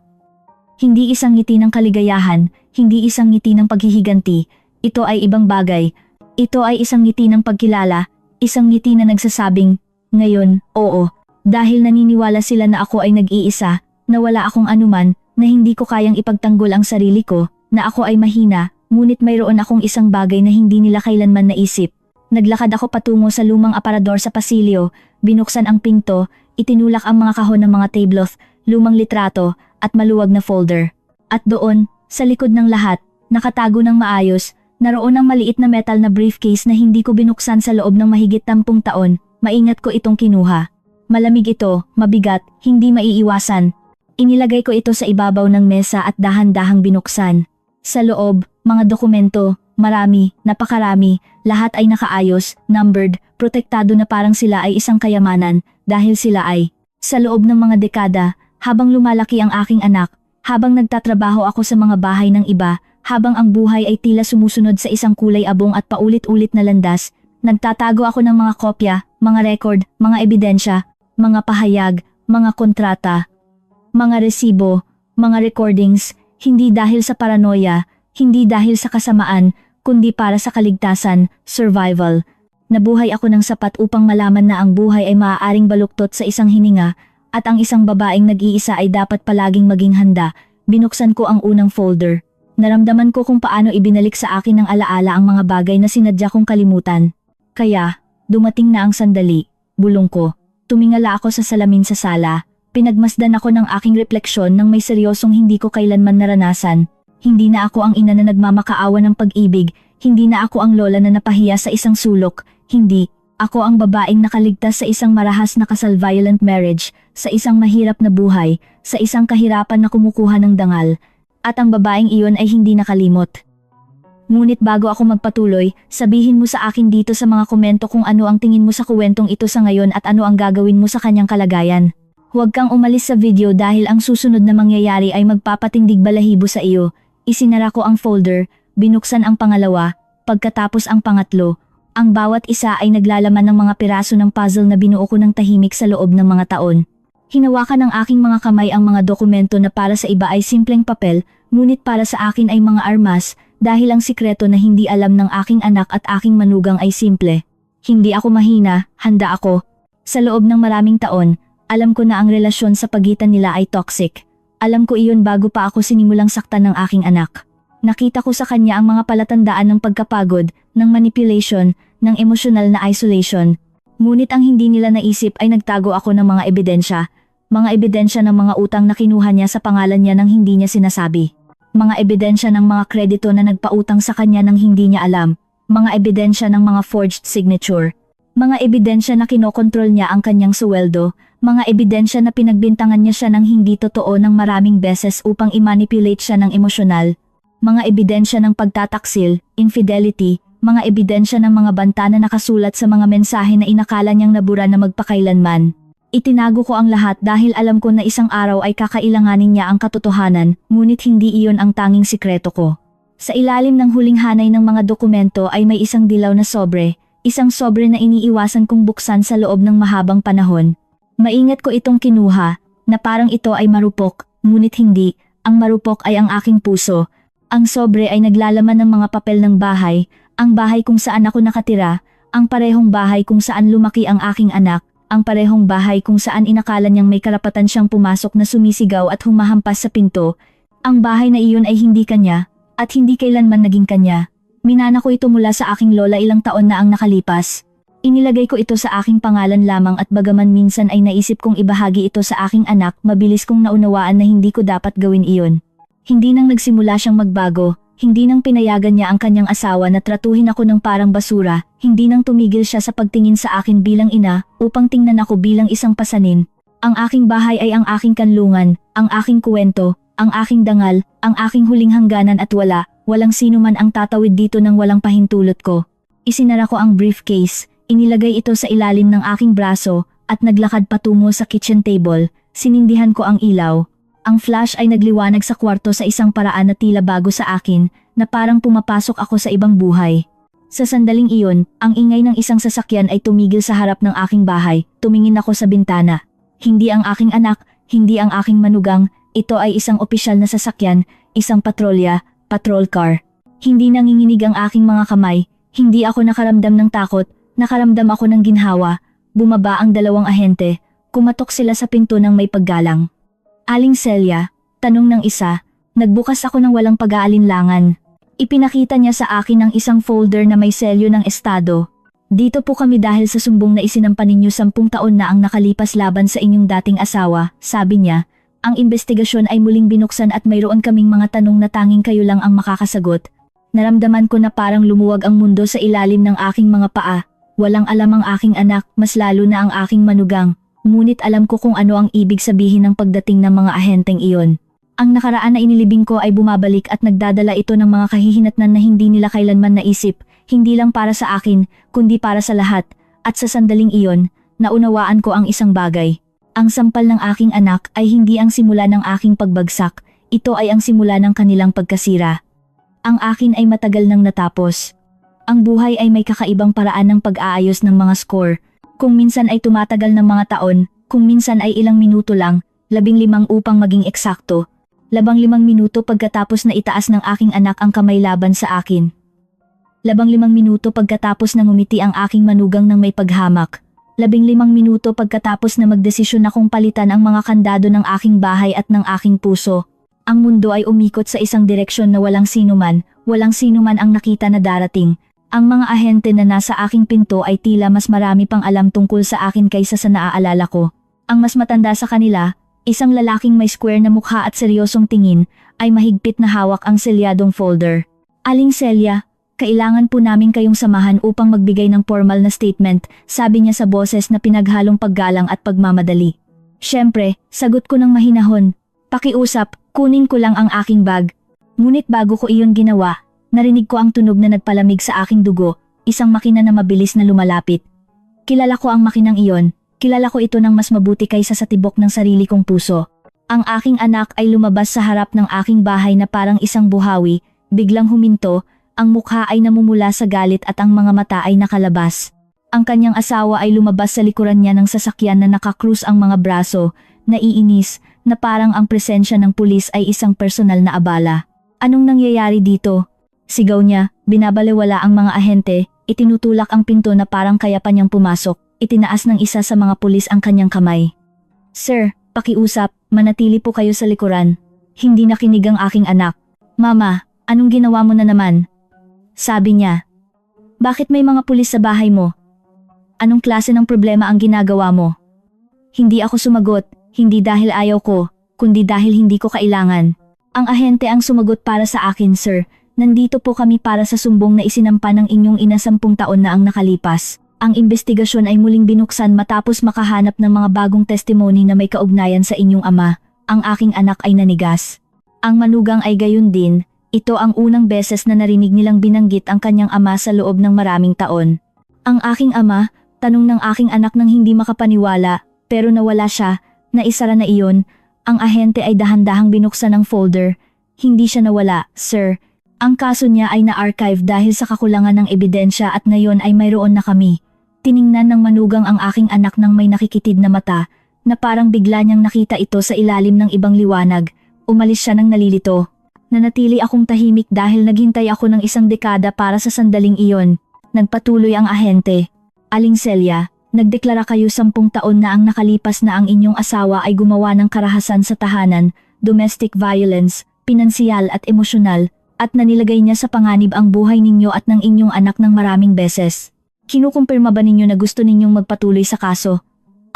Hindi isang ngiti ng kaligayahan, hindi isang ngiti ng paghihiganti. Ito ay ibang bagay. Ito ay isang ngiti ng pagkilala, isang ngiti na nagsasabing, ngayon, oo, dahil naniniwala sila na ako ay nag-iisa, na wala akong anuman, na hindi ko kayang ipagtanggol ang sarili ko, na ako ay mahina, ngunit mayroon akong isang bagay na hindi nila kailanman naisip. Naglakad ako patungo sa lumang aparador sa pasilyo, binuksan ang pinto, itinulak ang mga kahon ng mga tablecloth, lumang litrato, at maluwag na folder. At doon, sa likod ng lahat, nakatago ng maayos, naroon ang maliit na metal na briefcase na hindi ko binuksan sa loob ng mahigit 10 taon, maingat ko itong kinuha. Malamig ito, mabigat, hindi maiiwasan. Inilagay ko ito sa ibabaw ng mesa at dahan-dahang binuksan. Sa loob, mga dokumento, marami, napakarami, lahat ay nakaayos, numbered, protektado na parang sila ay isang kayamanan, dahil sila ay, sa loob ng mga dekada, habang lumalaki ang aking anak, habang nagtatrabaho ako sa mga bahay ng iba, habang ang buhay ay tila sumusunod sa isang kulay abong at paulit-ulit na landas, nagtatago ako ng mga kopya, mga record, mga ebidensya, mga pahayag, mga kontrata, mga resibo, mga recordings, hindi dahil sa paranoia, hindi dahil sa kasamaan, kundi para sa kaligtasan, survival. Nabuhay ako ng sapat upang malaman na ang buhay ay maaaring baluktot sa isang hininga, at ang isang babaeng nag-iisa ay dapat palaging maging handa. Binuksan ko ang unang folder. Naramdaman ko kung paano ibinalik sa akin ng alaala ang mga bagay na sinadya kong kalimutan. Kaya, dumating na ang sandali, bulong ko. Tumingala ako sa salamin sa sala. Pinagmasdan ako ng aking refleksyon ng may seryosong hindi ko kailanman naranasan. Hindi na ako ang ina na nagmamakaawa ng pag-ibig, hindi na ako ang lola na napahiya sa isang sulok, hindi. Ako ang babaeng nakaligtas sa isang marahas na kasal violent marriage, sa isang mahirap na buhay, sa isang kahirapan na kumukuha ng dangal. At ang babaeng iyon ay hindi nakalimot. Ngunit bago ako magpatuloy, sabihin mo sa akin dito sa mga komento kung ano ang tingin mo sa kuwentong ito sa ngayon at ano ang gagawin mo sa kanyang kalagayan. Huwag kang umalis sa video dahil ang susunod na mangyayari ay magpapatindig balahibo sa iyo. Isinara ko ang folder, binuksan ang pangalawa, pagkatapos ang pangatlo. Ang bawat isa ay naglalaman ng mga piraso ng puzzle na binuo ko ng tahimik sa loob ng mga taon. Hinawakan ng aking mga kamay ang mga dokumento na para sa iba ay simpleng papel, ngunit para sa akin ay mga armas, dahil ang sikreto na hindi alam ng aking anak at aking manugang ay simple. Hindi ako mahina, handa ako. Sa loob ng maraming taon, alam ko na ang relasyon sa pagitan nila ay toxic. Alam ko iyon bago pa ako sinimulang saktan ng aking anak. Nakita ko sa kanya ang mga palatandaan ng pagkapagod, ng manipulation, ng emosyonal na isolation. Ngunit ang hindi nila naisip ay nagtago ako ng mga ebidensya. Mga ebidensya ng mga utang na kinuha niya sa pangalan niya nang hindi niya sinasabi. Mga ebidensya ng mga kredito na nagpautang sa kanya nang hindi niya alam. Mga ebidensya ng mga forged signature. Mga ebidensya na kinokontrol niya ang kanyang suweldo. Mga ebidensya na pinagbintangan niya siya ng hindi totoo ng maraming beses upang i-manipulate siya ng emosyonal. Mga ebidensya ng pagtataksil, infidelity, mga ebidensya ng mga banta na nakasulat sa mga mensahe na inakala niyang nabura na magpakailanman. Itinago ko ang lahat dahil alam ko na isang araw ay kakailanganin niya ang katotohanan, ngunit hindi iyon ang tanging sikreto ko. Sa ilalim ng huling hanay ng mga dokumento ay may isang dilaw na sobre, isang sobre na iniiwasan kong buksan sa loob ng mahabang panahon. Maingat ko itong kinuha, na parang ito ay marupok, ngunit hindi, ang marupok ay ang aking puso. Ang sobre ay naglalaman ng mga papel ng bahay, ang bahay kung saan ako nakatira, ang parehong bahay kung saan lumaki ang aking anak, ang parehong bahay kung saan inakala niyang may karapatan siyang pumasok na sumisigaw at humahampas sa pinto. Ang bahay na iyon ay hindi kanya, at hindi kailanman naging kanya. Minana ko ito mula sa aking lola ilang taon na ang nakalipas. Inilagay ko ito sa aking pangalan lamang at bagaman minsan ay naisip kong ibahagi ito sa aking anak, mabilis kong naunawaan na hindi ko dapat gawin iyon. Hindi nang nagsimula siyang magbago, hindi nang pinayagan niya ang kanyang asawa na tratuhin ako ng parang basura, hindi nang tumigil siya sa pagtingin sa akin bilang ina, upang tingnan ako bilang isang pasanin. Ang aking bahay ay ang aking kanlungan, ang aking kuwento, ang aking dangal, ang aking huling hangganan at walang sino man ang tatawid dito nang walang pahintulot ko. Isinara ko ang briefcase, inilagay ito sa ilalim ng aking braso, at naglakad patungo sa kitchen table, sinindihan ko ang ilaw. Ang flash ay nagliwanag sa kwarto sa isang paraan na tila bago sa akin, na parang pumapasok ako sa ibang buhay. Sa sandaling iyon, ang ingay ng isang sasakyan ay tumigil sa harap ng aking bahay, tumingin ako sa bintana. Hindi ang aking anak, hindi ang aking manugang, ito ay isang opisyal na sasakyan, isang patrolya, patrol car. Hindi nanginginig ang aking mga kamay, hindi ako nakaramdam ng takot, nakaramdam ako ng ginhawa. Bumaba ang dalawang ahente, kumatok sila sa pinto ng may paggalang. Aling Celia, tanong ng isa, nagbukas ako ng walang pag-aalinlangan. Ipinakita niya sa akin ang isang folder na may selyo ng estado. Dito po kami dahil sa sumbong na isinampa ninyo 10 taon na ang nakalipas laban sa inyong dating asawa, sabi niya. Ang investigasyon ay muling binuksan at mayroon kaming mga tanong na tanging kayo lang ang makakasagot. Naramdaman ko na parang lumuwag ang mundo sa ilalim ng aking mga paa. Walang alam ang aking anak, mas lalo na ang aking manugang. Ngunit alam ko kung ano ang ibig sabihin ng pagdating ng mga ahenteng iyon. Ang nakaraan na inilibing ko ay bumabalik at nagdadala ito ng mga kahihinatnan na hindi nila kailanman naisip, hindi lang para sa akin, kundi para sa lahat. At sa sandaling iyon, naunawaan ko ang isang bagay. Ang sampal ng aking anak ay hindi ang simula ng aking pagbagsak, ito ay ang simula ng kanilang pagkasira. Ang akin ay matagal nang natapos. Ang buhay ay may kakaibang paraan ng pag-aayos ng mga score. Kung minsan ay tumatagal ng mga taon, kung minsan ay ilang minuto lang, 15 upang maging eksakto. 15 minuto pagkatapos na itaas ng aking anak ang kamay laban sa akin. 15 minuto pagkatapos na ngumiti ang aking manugang ng may paghamak. 15 minuto pagkatapos na magdesisyon akong palitan ang mga kandado ng aking bahay at ng aking puso. Ang mundo ay umikot sa isang direksyon na walang sinuman ang nakita na darating. Ang mga ahente na nasa aking pinto ay tila mas marami pang alam tungkol sa akin kaysa sa naaalala ko. Ang mas matanda sa kanila, Isang lalaking may square na mukha at seryosong tingin ay mahigpit na hawak ang selyadong folder. Aling Celia, kailangan po namin kayong samahan upang magbigay ng formal na statement, sabi niya sa boses na pinaghalong paggalang at pagmamadali. Siyempre, sagot ko ng mahinahon. Pakiusap, kunin ko lang ang aking bag. Ngunit bago ko iyon ginawa, narinig ko ang tunog na nagpalamig sa aking dugo, isang makina na mabilis na lumalapit. Kilala ko ang makinang iyon. Kilala ko ito ng mas mabuti kaysa sa tibok ng sarili kong puso. Ang aking anak ay lumabas sa harap ng aking bahay na parang isang buhawi, biglang huminto, ang mukha ay namumula sa galit at ang mga mata ay nakalabas. Ang kanyang asawa ay lumabas sa likuran niya ng sasakyan na nakakrus ang mga braso, naiinis, na parang ang presensya ng pulis ay isang personal na abala. Anong nangyayari dito? Sigaw niya, binabalewala ang mga ahente, itinutulak ang pinto na parang kaya pa niyang pumasok. Itinaas ng isa sa mga pulis ang kanyang kamay. Sir, pakiusap, manatili po kayo sa likuran. Hindi nakinig ang aking anak. Mama, anong ginawa mo na naman? Sabi niya. Bakit may mga pulis sa bahay mo? Anong klase ng problema ang ginagawa mo? Hindi ako sumagot, hindi dahil ayaw ko, kundi dahil hindi ko kailangan. Ang ahente ang sumagot para sa akin, sir. Nandito po kami para sa sumbong na isinampa ng inyong ina 10 taon na ang nakalipas. Ang investigasyon ay muling binuksan matapos makahanap ng mga bagong testimony na may kaugnayan sa inyong ama. Ang aking anak ay nanigas. Ang manugang ay gayon din. Ito ang unang beses na narinig nilang binanggit ang kanyang ama sa loob ng maraming taon. Ang aking ama, tanong ng aking anak nang hindi makapaniwala, pero nawala siya, naisara na iyon. Ang ahente ay dahan-dahang binuksan ang folder. Hindi siya nawala, sir. Ang kaso niya ay na-archive dahil sa kakulangan ng ebidensya at ngayon ay mayroon na kami. Tiningnan ng manugang ang aking anak ng may nakikitid na mata, na parang bigla niyang nakita ito sa ilalim ng ibang liwanag. Umalis siya ng nalilito. Nanatili akong tahimik dahil naghintay ako ng 1 dekada para sa sandaling iyon. Nagpatuloy ang ahente. Aling Celia, nagdeklara kayo 10 taon na ang nakalipas na ang inyong asawa ay gumawa ng karahasan sa tahanan, domestic violence, pinansiyal at emosyonal, at nanilagay niya sa panganib ang buhay ninyo at ng inyong anak ng maraming beses. Kinukumpirma ba ninyo na gusto ninyong magpatuloy sa kaso?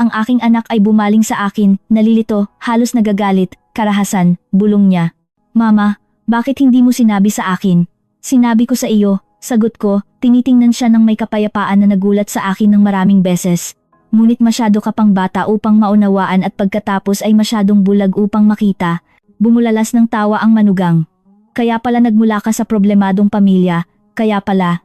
Ang aking anak ay bumaling sa akin, nalilito, halos nagagalit, karahasan, bulong niya. Mama, bakit hindi mo sinabi sa akin? Sinabi ko sa iyo, sagot ko, tinitingnan siya ng may kapayapaan na nagulat sa akin ng maraming beses. Ngunit masyado ka pang bata upang maunawaan at pagkatapos ay masyadong bulag upang makita. Bumulalas ng tawa ang manugang. Kaya pala nagmula ka sa problemadong pamilya, kaya pala.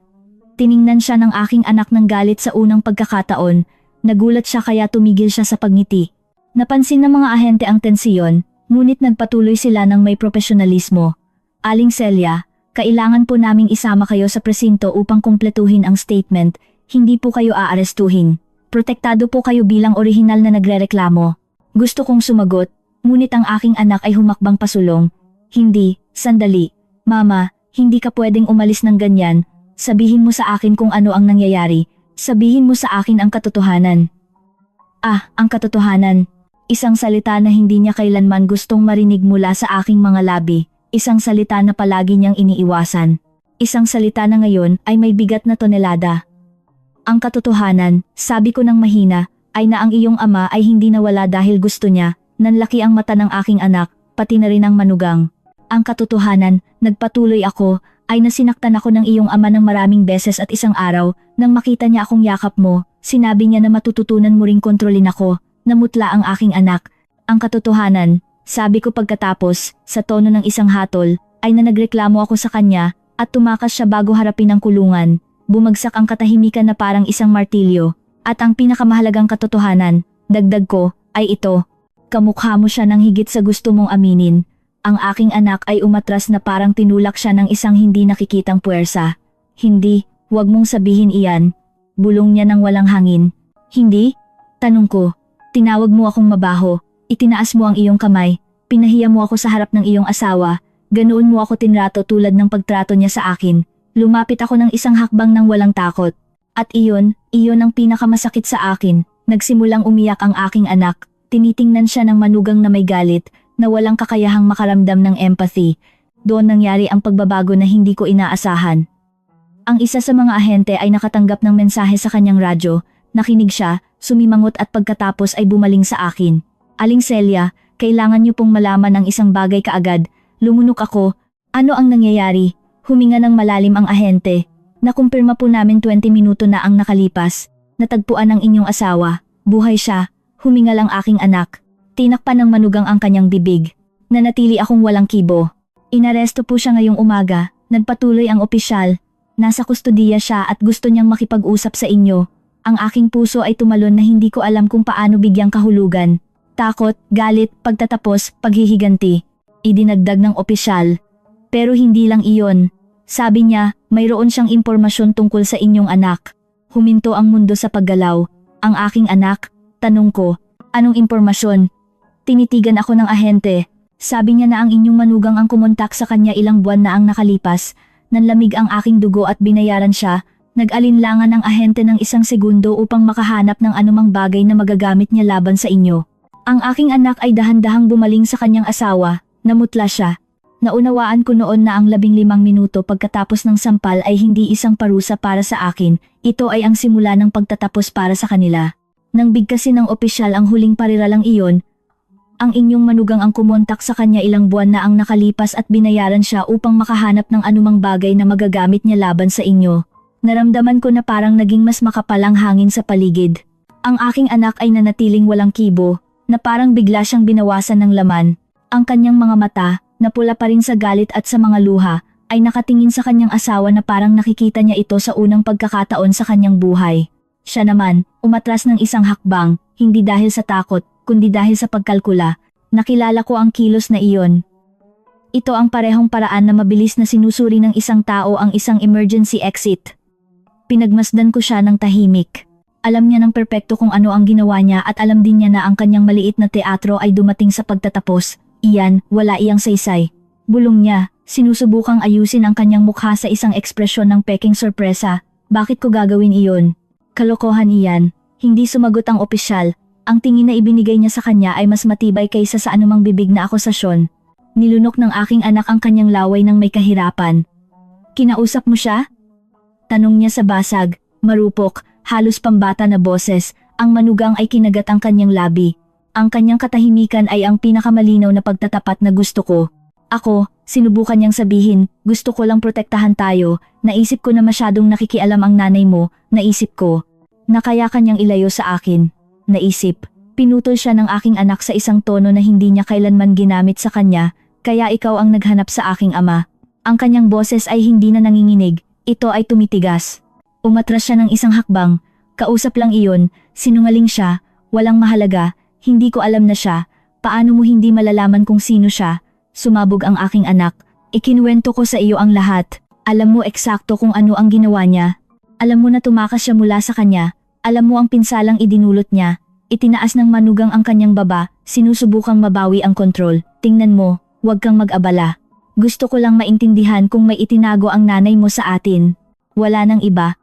Tiningnan siya ng aking anak ng galit sa unang pagkakataon. Nagulat siya kaya tumigil siya sa pagngiti. Napansin ng mga ahente ang tensiyon, ngunit nagpatuloy sila ng may profesionalismo. Aling Celia, kailangan po naming isama kayo sa presinto upang kumpletuhin ang statement, hindi po kayo aarestuhin. Protektado po kayo bilang orihinal na nagrereklamo. Gusto kong sumagot, ngunit ang aking anak ay humakbang pasulong. Hindi, sandali. Mama, hindi ka pwedeng umalis ng ganyan. Sabihin mo sa akin kung ano ang nangyayari. Sabihin mo sa akin ang katotohanan. Ang katotohanan. Isang salita na hindi niya kailanman gustong marinig mula sa aking mga labi. Isang salita na palagi niyang iniiwasan. Isang salita na ngayon ay may bigat na tonelada. Ang katotohanan, sabi ko ng mahina, ay na ang iyong ama ay hindi nawala dahil gusto niya. Nanlaki ang mata ng aking anak, pati na rin ang manugang. Ang katotohanan, nagpatuloy ako, ay nasinaktan ako ng iyong ama ng maraming beses at isang araw, nang makita niya akong yakap mo, sinabi niya na matututunan mo ring kontrolin ako, namutla ang aking anak. Ang katotohanan, sabi ko pagkatapos, sa tono ng isang hatol, ay na nagreklamo ako sa kanya, at tumakas siya bago harapin ang kulungan. Bumagsak ang katahimikan na parang isang martilyo, at ang pinakamahalagang katotohanan, dagdag ko, ay ito. Kamukha mo siya ng higit sa gusto mong aminin. Ang aking anak ay umatras na parang tinulak siya ng isang hindi nakikitang puwersa. Hindi, huwag mong sabihin iyan. Bulong niya ng walang hangin. Hindi? Tanong ko. Tinawag mo akong mabaho. Itinaas mo ang iyong kamay. Pinahiya mo ako sa harap ng iyong asawa. Ganoon mo ako tinrato tulad ng pagtrato niya sa akin. Lumapit ako ng isang hakbang ng walang takot. At iyon ang pinakamasakit sa akin. Nagsimulang umiyak ang aking anak. Tinitingnan siya ng manugang na may galit, na walang kakayahang makaramdam ng empathy. Doon nangyari ang pagbabago na hindi ko inaasahan. Ang isa sa mga ahente ay nakatanggap ng mensahe sa kanyang radyo, nakinig siya, sumimangot at pagkatapos ay bumaling sa akin. Aling Celia, Kailangan niyo pong malaman ang isang bagay kaagad. Lumunok ako. Ano ang nangyayari? Huminga ng malalim ang ahente. Nakumpirma po namin 20 minuto na ang nakalipas. Natagpuan ang inyong asawa. Buhay siya. Humingal ang aking anak. Tinakpan ng manugang ang kanyang bibig. Nanatili akong walang kibo. Inaresto po siya ngayong umaga. Nagpatuloy ang opisyal. Nasa kustodiya siya at gusto niyang makipag-usap sa inyo. Ang aking puso ay tumalon na hindi ko alam kung paano bigyang kahulugan. Takot, galit, pagtatapos, paghihiganti. Idinagdag ng opisyal. Pero hindi lang iyon. Sabi niya, mayroon siyang impormasyon tungkol sa inyong anak. Huminto ang mundo sa paggalaw. Ang aking anak? Tanong ko. Anong impormasyon? Tinitigan ako ng ahente. Sabi niya na ang inyong manugang ang kumontak sa kanya ilang buwan na ang nakalipas. Nanlamig ang aking dugo at binayaran siya. Nag-alinlangan ang ahente ng 1 segundo upang makahanap ng anumang bagay na magagamit niya laban sa inyo. Ang aking anak ay dahan-dahang bumaling sa kanyang asawa. Namutla siya. Naunawaan ko noon na ang 15 minuto pagkatapos ng sampal ay hindi isang parusa para sa akin. Ito ay ang simula ng pagtatapos para sa kanila. Nang bigkasin ng opisyal ang huling pariralang iyon, ang inyong manugang ang kumontak sa kanya ilang buwan na ang nakalipas at binayaran siya upang makahanap ng anumang bagay na magagamit niya laban sa inyo. Naramdaman ko na parang naging mas makapal ang hangin sa paligid. Ang aking anak ay nanatiling walang kibo, na parang bigla siyang binawasan ng laman. Ang kanyang mga mata, na pula pa rin sa galit at sa mga luha, ay nakatingin sa kanyang asawa na parang nakikita niya ito sa unang pagkakataon sa kanyang buhay. Siya naman, umatras ng isang hakbang, hindi dahil sa takot, kundi dahil sa pagkalkula. Nakilala ko ang kilos na iyon. Ito ang parehong paraan na mabilis na sinusuri ng isang tao ang isang emergency exit. Pinagmasdan ko siya ng tahimik. Alam niya ng perpekto kung ano ang ginawa niya at alam din niya na ang kanyang maliit na teatro ay dumating sa pagtatapos. Iyan, wala iyang saysay. Bulong niya, sinusubukang ayusin ang kanyang mukha sa isang ekspresyon ng peking sorpresa. Bakit ko gagawin iyon? Kalokohan iyan. Hindi sumagot ang opisyal. Ang tingin na ibinigay niya sa kanya ay mas matibay kaysa sa anumang bibig na akusasyon. Nilunok ng aking anak ang kanyang laway ng may kahirapan. Kinausap mo siya? Tanong niya sa basag, marupok, halos pambata na boses. Ang manugang ay kinagat ang kanyang labi. Ang kanyang katahimikan ay ang pinakamalinaw na pagtatapat na gusto ko. Ako, sinubukan niyang sabihin, gusto ko lang protektahan tayo. Naisip ko na masyadong nakikialam ang nanay mo. Naisip ko na kaya kanyang ilayo sa akin. Naisip, pinutol siya ng aking anak sa isang tono na hindi niya kailanman ginamit sa kanya, kaya ikaw ang naghanap sa aking ama. Ang kanyang boses ay hindi na nanginginig, ito ay tumitigas. Umatras siya ng isang hakbang, kausap lang iyon, sinungaling siya, walang mahalaga, hindi ko alam na siya, paano mo hindi malalaman kung sino siya? Sumabog ang aking anak, ikinuwento ko sa iyo ang lahat, alam mo eksakto kung ano ang ginawa niya. Alam mo na tumakas siya mula sa kanya. Alam mo ang pinsalang idinulot niya, itinaas ng manugang ang kanyang baba, sinusubukang mabawi ang kontrol. Tingnan mo, huwag kang mag-abala. Gusto ko lang maintindihan kung may itinago ang nanay mo sa atin. Wala nang iba.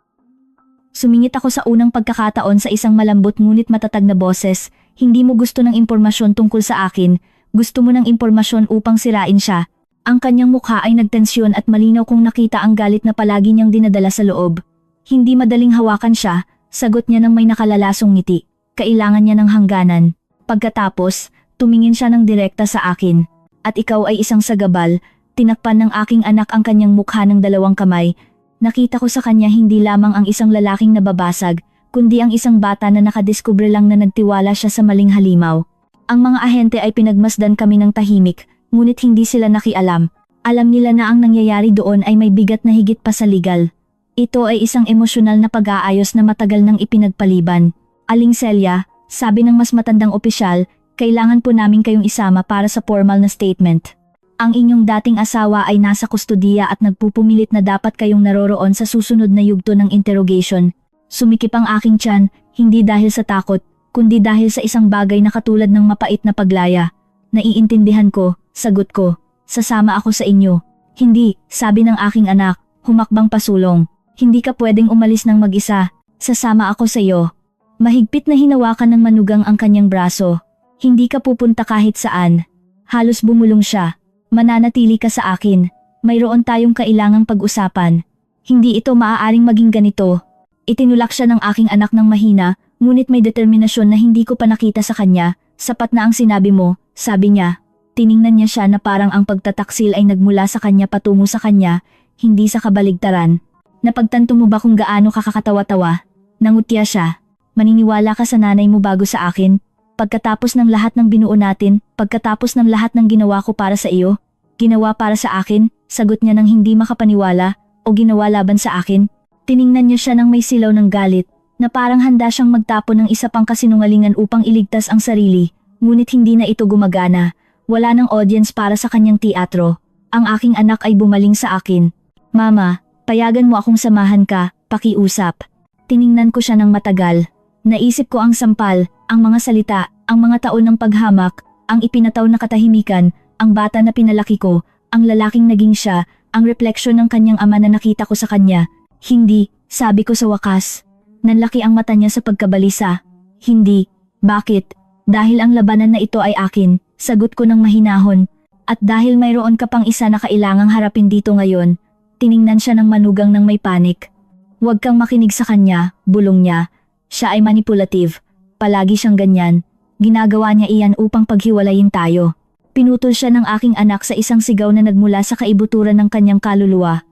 Sumingit ako sa unang pagkakataon sa isang malambot ngunit matatag na boses. Hindi mo gusto ng impormasyon tungkol sa akin, gusto mo ng impormasyon upang sirain siya. Ang kanyang mukha ay nagtensyon at malinaw kong nakita ang galit na palagi niyang dinadala sa loob. Hindi madaling hawakan siya. Sagot niya ng may nakalalasong ngiti. Kailangan niya ng hangganan. Pagkatapos, tumingin siya ng direkta sa akin. At ikaw ay isang sagabal, tinakpan ng aking anak ang kanyang mukha ng 2 kamay. Nakita ko sa kanya hindi lamang ang isang lalaking nababasag, kundi ang isang bata na nakadiskubre lang na nagtiwala siya sa maling halimaw. Ang mga ahente ay pinagmasdan kami ng tahimik, ngunit hindi sila nakialam. Alam nila na ang nangyayari doon ay may bigat na higit pa sa legal. Ito ay isang emosyonal na pag-aayos na matagal nang ipinagpaliban. Aling Celia, sabi ng mas matandang opisyal, kailangan po namin kayong isama para sa formal na statement. Ang inyong dating asawa ay nasa kustodiya at nagpupumilit na dapat kayong naroroon sa susunod na yugto ng interrogation. Sumikip ang aking tiyan, hindi dahil sa takot, kundi dahil sa isang bagay na katulad ng mapait na paglaya. Naiintindihan ko, sagot ko, sasama ako sa inyo. Hindi, sabi ng aking anak, humakbang pasulong. Hindi ka pwedeng umalis ng mag-isa, sasama ako sa iyo. Mahigpit na hinawakan ng manugang ang kanyang braso. Hindi ka pupunta kahit saan. Halos bumulong siya. Mananatili ka sa akin. Mayroon tayong kailangang pag-usapan. Hindi ito maaaring maging ganito. Itinulak siya ng aking anak ng mahina, ngunit may determinasyon na hindi ko pa nakita sa kanya. Sapat na ang sinabi mo, sabi niya. Tiningnan niya siya na parang ang pagtataksil ay nagmula sa kanya patungo sa kanya, hindi sa kabaligtaran. Napagtanto mo ba kung gaano ka kakatawa-tawa? Nangutya siya. Maniniwala ka sa nanay mo bago sa akin? Pagkatapos ng lahat ng binuo natin, pagkatapos ng lahat ng ginawa ko para sa iyo? Ginawa para sa akin? Sagot niya ng hindi makapaniwala, o ginawa laban sa akin? Tiningnan niya siya ng may silaw ng galit, na parang handa siyang magtapon ng isa pang kasinungalingan upang iligtas ang sarili, ngunit hindi na ito gumagana. Wala ng audience para sa kanyang teatro. Ang aking anak ay bumaling sa akin. Mama, payagan mo akong samahan ka, pakiusap. Tiningnan ko siya ng matagal. Naisip ko ang sampal, ang mga salita, ang mga taon ng paghamak, ang ipinataw na katahimikan, ang bata na pinalaki ko, ang lalaking naging siya, ang refleksyon ng kanyang ama na nakita ko sa kanya. Hindi, sabi ko sa wakas. Nanlaki ang mata niya sa pagkabalisa. Hindi. Bakit? Dahil ang labanan na ito ay akin, sagot ko ng mahinahon. At dahil mayroon ka pang isa na kailangang harapin dito ngayon, tiningnan siya ng manugang ng may panik. Huwag kang makinig sa kanya, bulong niya. Siya ay manipulative. Palagi siyang ganyan. Ginagawa niya iyan upang paghiwalayin tayo. Pinutol siya ng aking anak sa isang sigaw na nagmula sa kaibuturan ng kanyang kaluluwa.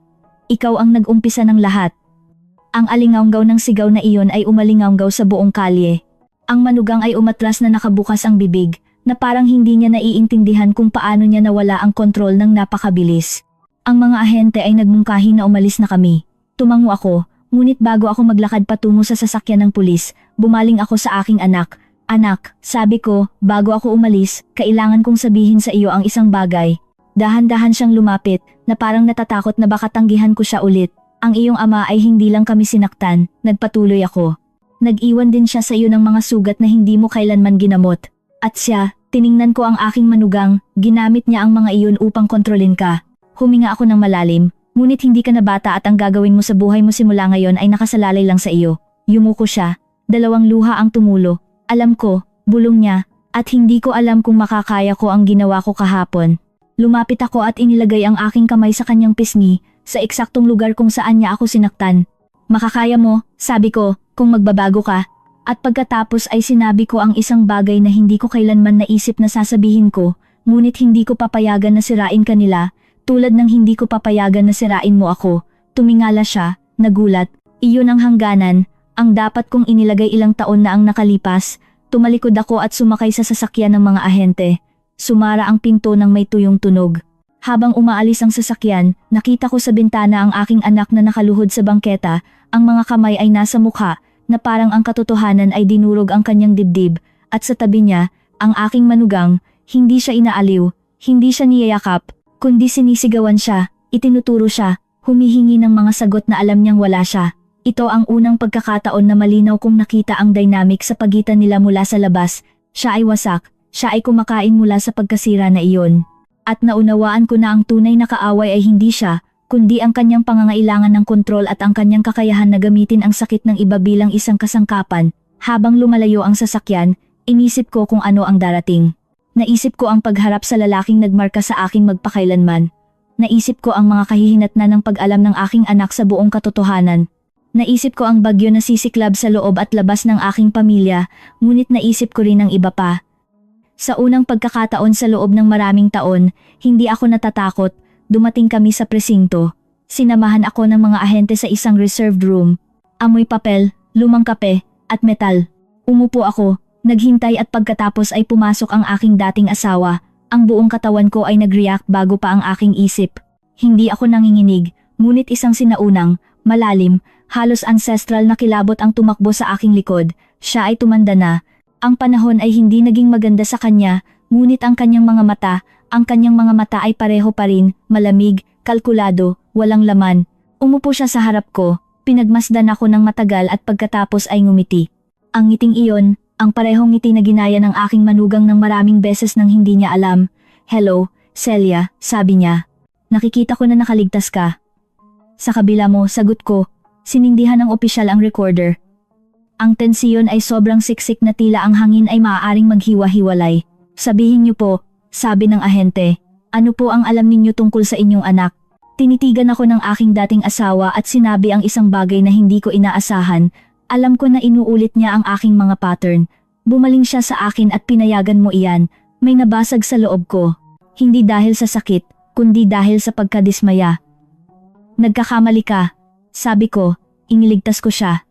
Ikaw ang nag-umpisa ng lahat. Ang alingaunggaw ng sigaw na iyon ay umalingaunggaw sa buong kalye. Ang manugang ay umatras na nakabukas ang bibig, na parang hindi niya naiintindihan kung paano niya nawala ang kontrol ng napakabilis. Ang mga ahente ay nagmungkahi na umalis na kami. Tumango ako, ngunit bago ako maglakad patungo sa sasakyan ng pulis, bumaling ako sa aking anak. Anak, sabi ko, bago ako umalis, kailangan kong sabihin sa iyo ang isang bagay. Dahan-dahan siyang lumapit, na parang natatakot na baka tanggihan ko siya ulit. Ang iyong ama ay hindi lang kami sinaktan, nagpatuloy ako. Nag-iwan din siya sa iyo ng mga sugat na hindi mo kailanman ginamot. At siya, tiningnan ko ang aking manugang, ginamit niya ang mga iyon upang kontrolin ka. Huminga ako ng malalim, ngunit hindi ka na bata at ang gagawin mo sa buhay mo simula ngayon ay nakasalalay lang sa iyo. Yumuko siya, dalawang luha ang tumulo. Alam ko, bulong niya, at hindi ko alam kung makakaya ko ang ginawa ko kahapon. Lumapit ako at inilagay ang aking kamay sa kanyang pisngi, sa eksaktong lugar kung saan niya ako sinaktan. Makakaya mo, sabi ko, kung magbabago ka. At pagkatapos ay sinabi ko ang isang bagay na hindi ko kailanman naisip na sasabihin ko, ngunit hindi ko papayagan na sirain kanila, tulad ng hindi ko papayagan na sirain mo ako. Tumingala siya, nagulat, iyon ang hangganan, ang dapat kong inilagay ilang taon na ang nakalipas. Tumalikod ako at sumakay sa sasakyan ng mga ahente. Sumara ang pinto ng may tuyong tunog. Habang umaalis ang sasakyan, nakita ko sa bintana ang aking anak na nakaluhod sa bangketa, ang mga kamay ay nasa mukha, na parang ang katotohanan ay dinurog ang kanyang dibdib, at sa tabi niya, ang aking manugang, hindi siya inaaliw, hindi siya niyayakap, kundi sinisigawan siya, itinuturo siya, humihingi ng mga sagot na alam niyang wala siya. Ito ang unang pagkakataon na malinaw kong nakita ang dynamic sa pagitan nila mula sa labas. Siya ay wasak, siya ay kumakain mula sa pagkasira na iyon. At naunawaan ko na ang tunay na kaaway ay hindi siya, kundi ang kanyang pangangailangan ng kontrol at ang kanyang kakayahan na gamitin ang sakit ng iba bilang isang kasangkapan. Habang lumalayo ang sasakyan, inisip ko kung ano ang darating. Naisip ko ang pagharap sa lalaking nagmarka sa aking magpakailanman. Naisip ko ang mga kahihinatnan ng pag-alam ng aking anak sa buong katotohanan. Naisip ko ang bagyo na sisiklab sa loob at labas ng aking pamilya, ngunit naisip ko rin ang iba pa. Sa unang pagkakataon sa loob ng maraming taon, hindi ako natatakot. Dumating kami sa presinto. Sinamahan ako ng mga ahente sa isang reserved room. Amoy papel, lumang kape, at metal. Umupo ako, naghintay at pagkatapos ay pumasok ang aking dating asawa. Ang buong katawan ko ay nag-react bago pa ang aking isip. Hindi ako nanginginig, ngunit isang sinaunang, malalim, halos ancestral na kilabot ang tumakbo sa aking likod. Siya ay tumanda na. Ang panahon ay hindi naging maganda sa kanya, ngunit ang kanyang mga mata ay pareho pa rin, malamig, kalkulado, walang laman. Umupo siya sa harap ko, pinagmasdan ako ng matagal at pagkatapos ay ngumiti. Ang ngiting iyon, ang parehong ngiti na ginaya ng aking manugang ng maraming beses nang hindi niya alam. Hello, Celia, sabi niya. Nakikita ko na nakaligtas ka. Sa kabila mo, sagot ko, sinindihan ng opisyal ang recorder. Ang tensiyon ay sobrang siksik na tila ang hangin ay maaaring maghiwa-hiwalay. Sabihin niyo po, sabi ng ahente, ano po ang alam ninyo tungkol sa inyong anak? Tinitigan ako ng aking dating asawa at sinabi ang isang bagay na hindi ko inaasahan. Alam ko na inuulit niya ang aking mga pattern. Bumaling siya sa akin at pinayagan mo iyan. May nabasag sa loob ko. Hindi dahil sa sakit, kundi dahil sa pagkadismaya. Nagkakamali ka. Sabi ko, iniligtas ko siya.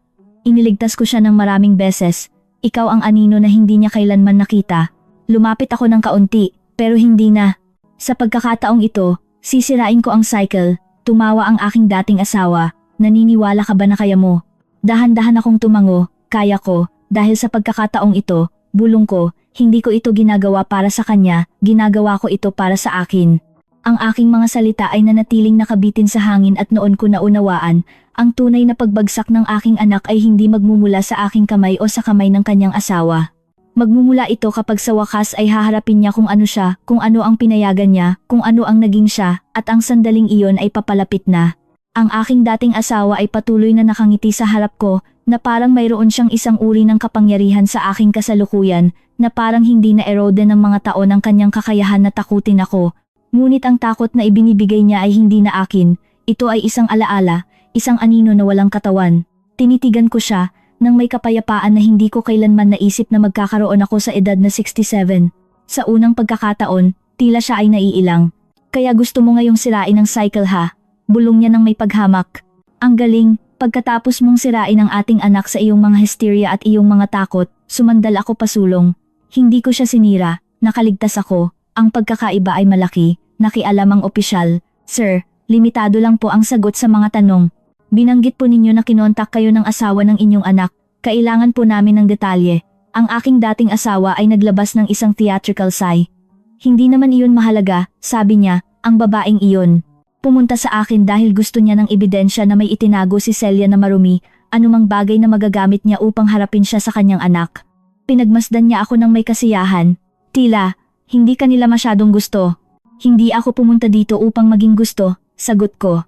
Iniligtas ko siya ng maraming beses. Ikaw ang anino na hindi niya kailanman nakita. Lumapit ako ng kaunti, pero hindi na. Sa pagkakataong ito, sisirain ko ang cycle. Tumawa ang aking dating asawa. Naniniwala ka ba na kaya mo? Dahan-dahan akong tumango, kaya ko, dahil sa pagkakataong ito, bulong ko, hindi ko ito ginagawa para sa kanya, ginagawa ko ito para sa akin. Ang aking mga salita ay nanatiling nakabitin sa hangin at noon ko naunawaan, ang tunay na pagbagsak ng aking anak ay hindi magmumula sa aking kamay o sa kamay ng kanyang asawa. Magmumula ito kapag sa wakas ay haharapin niya kung ano siya, kung ano ang pinayagan niya, kung ano ang naging siya, at ang sandaling iyon ay papalapit na. Ang aking dating asawa ay patuloy na nakangiti sa harap ko, na parang mayroon siyang isang uri ng kapangyarihan sa aking kasalukuyan, na parang hindi na-erode ng mga taon ang kanyang kakayahan na takutin ako. Ngunit ang takot na ibinibigay niya ay hindi na akin, ito ay isang alaala, isang anino na walang katawan. Tinitigan ko siya, nang may kapayapaan na hindi ko kailanman naisip na magkakaroon ako sa edad na 67. Sa unang pagkakataon, tila siya ay naiilang. Kaya gusto mo ngayong sirain ang cycle ha? Bulong niya ng may paghamak. Ang galing, pagkatapos mong sirain ang ating anak sa iyong mga hysteria at iyong mga takot, sumandal ako pasulong. Hindi ko siya sinira, nakaligtas ako. Ang pagkakaiba ay malaki, nakialam ang opisyal. Sir, limitado lang po ang sagot sa mga tanong. Binanggit po ninyo na kinontak kayo ng asawa ng inyong anak. Kailangan po namin ng detalye. Ang aking dating asawa ay naglabas ng isang theatrical sigh. Hindi naman iyon mahalaga, sabi niya, ang babaeng iyon. Pumunta sa akin dahil gusto niya ng ebidensya na may itinago si Celia na marumi, anumang bagay na magagamit niya upang harapin siya sa kanyang anak. Pinagmasdan niya ako ng may kasiyahan. Tila, hindi kanila masyadong gusto. Hindi ako pumunta dito upang maging gusto, sagot ko.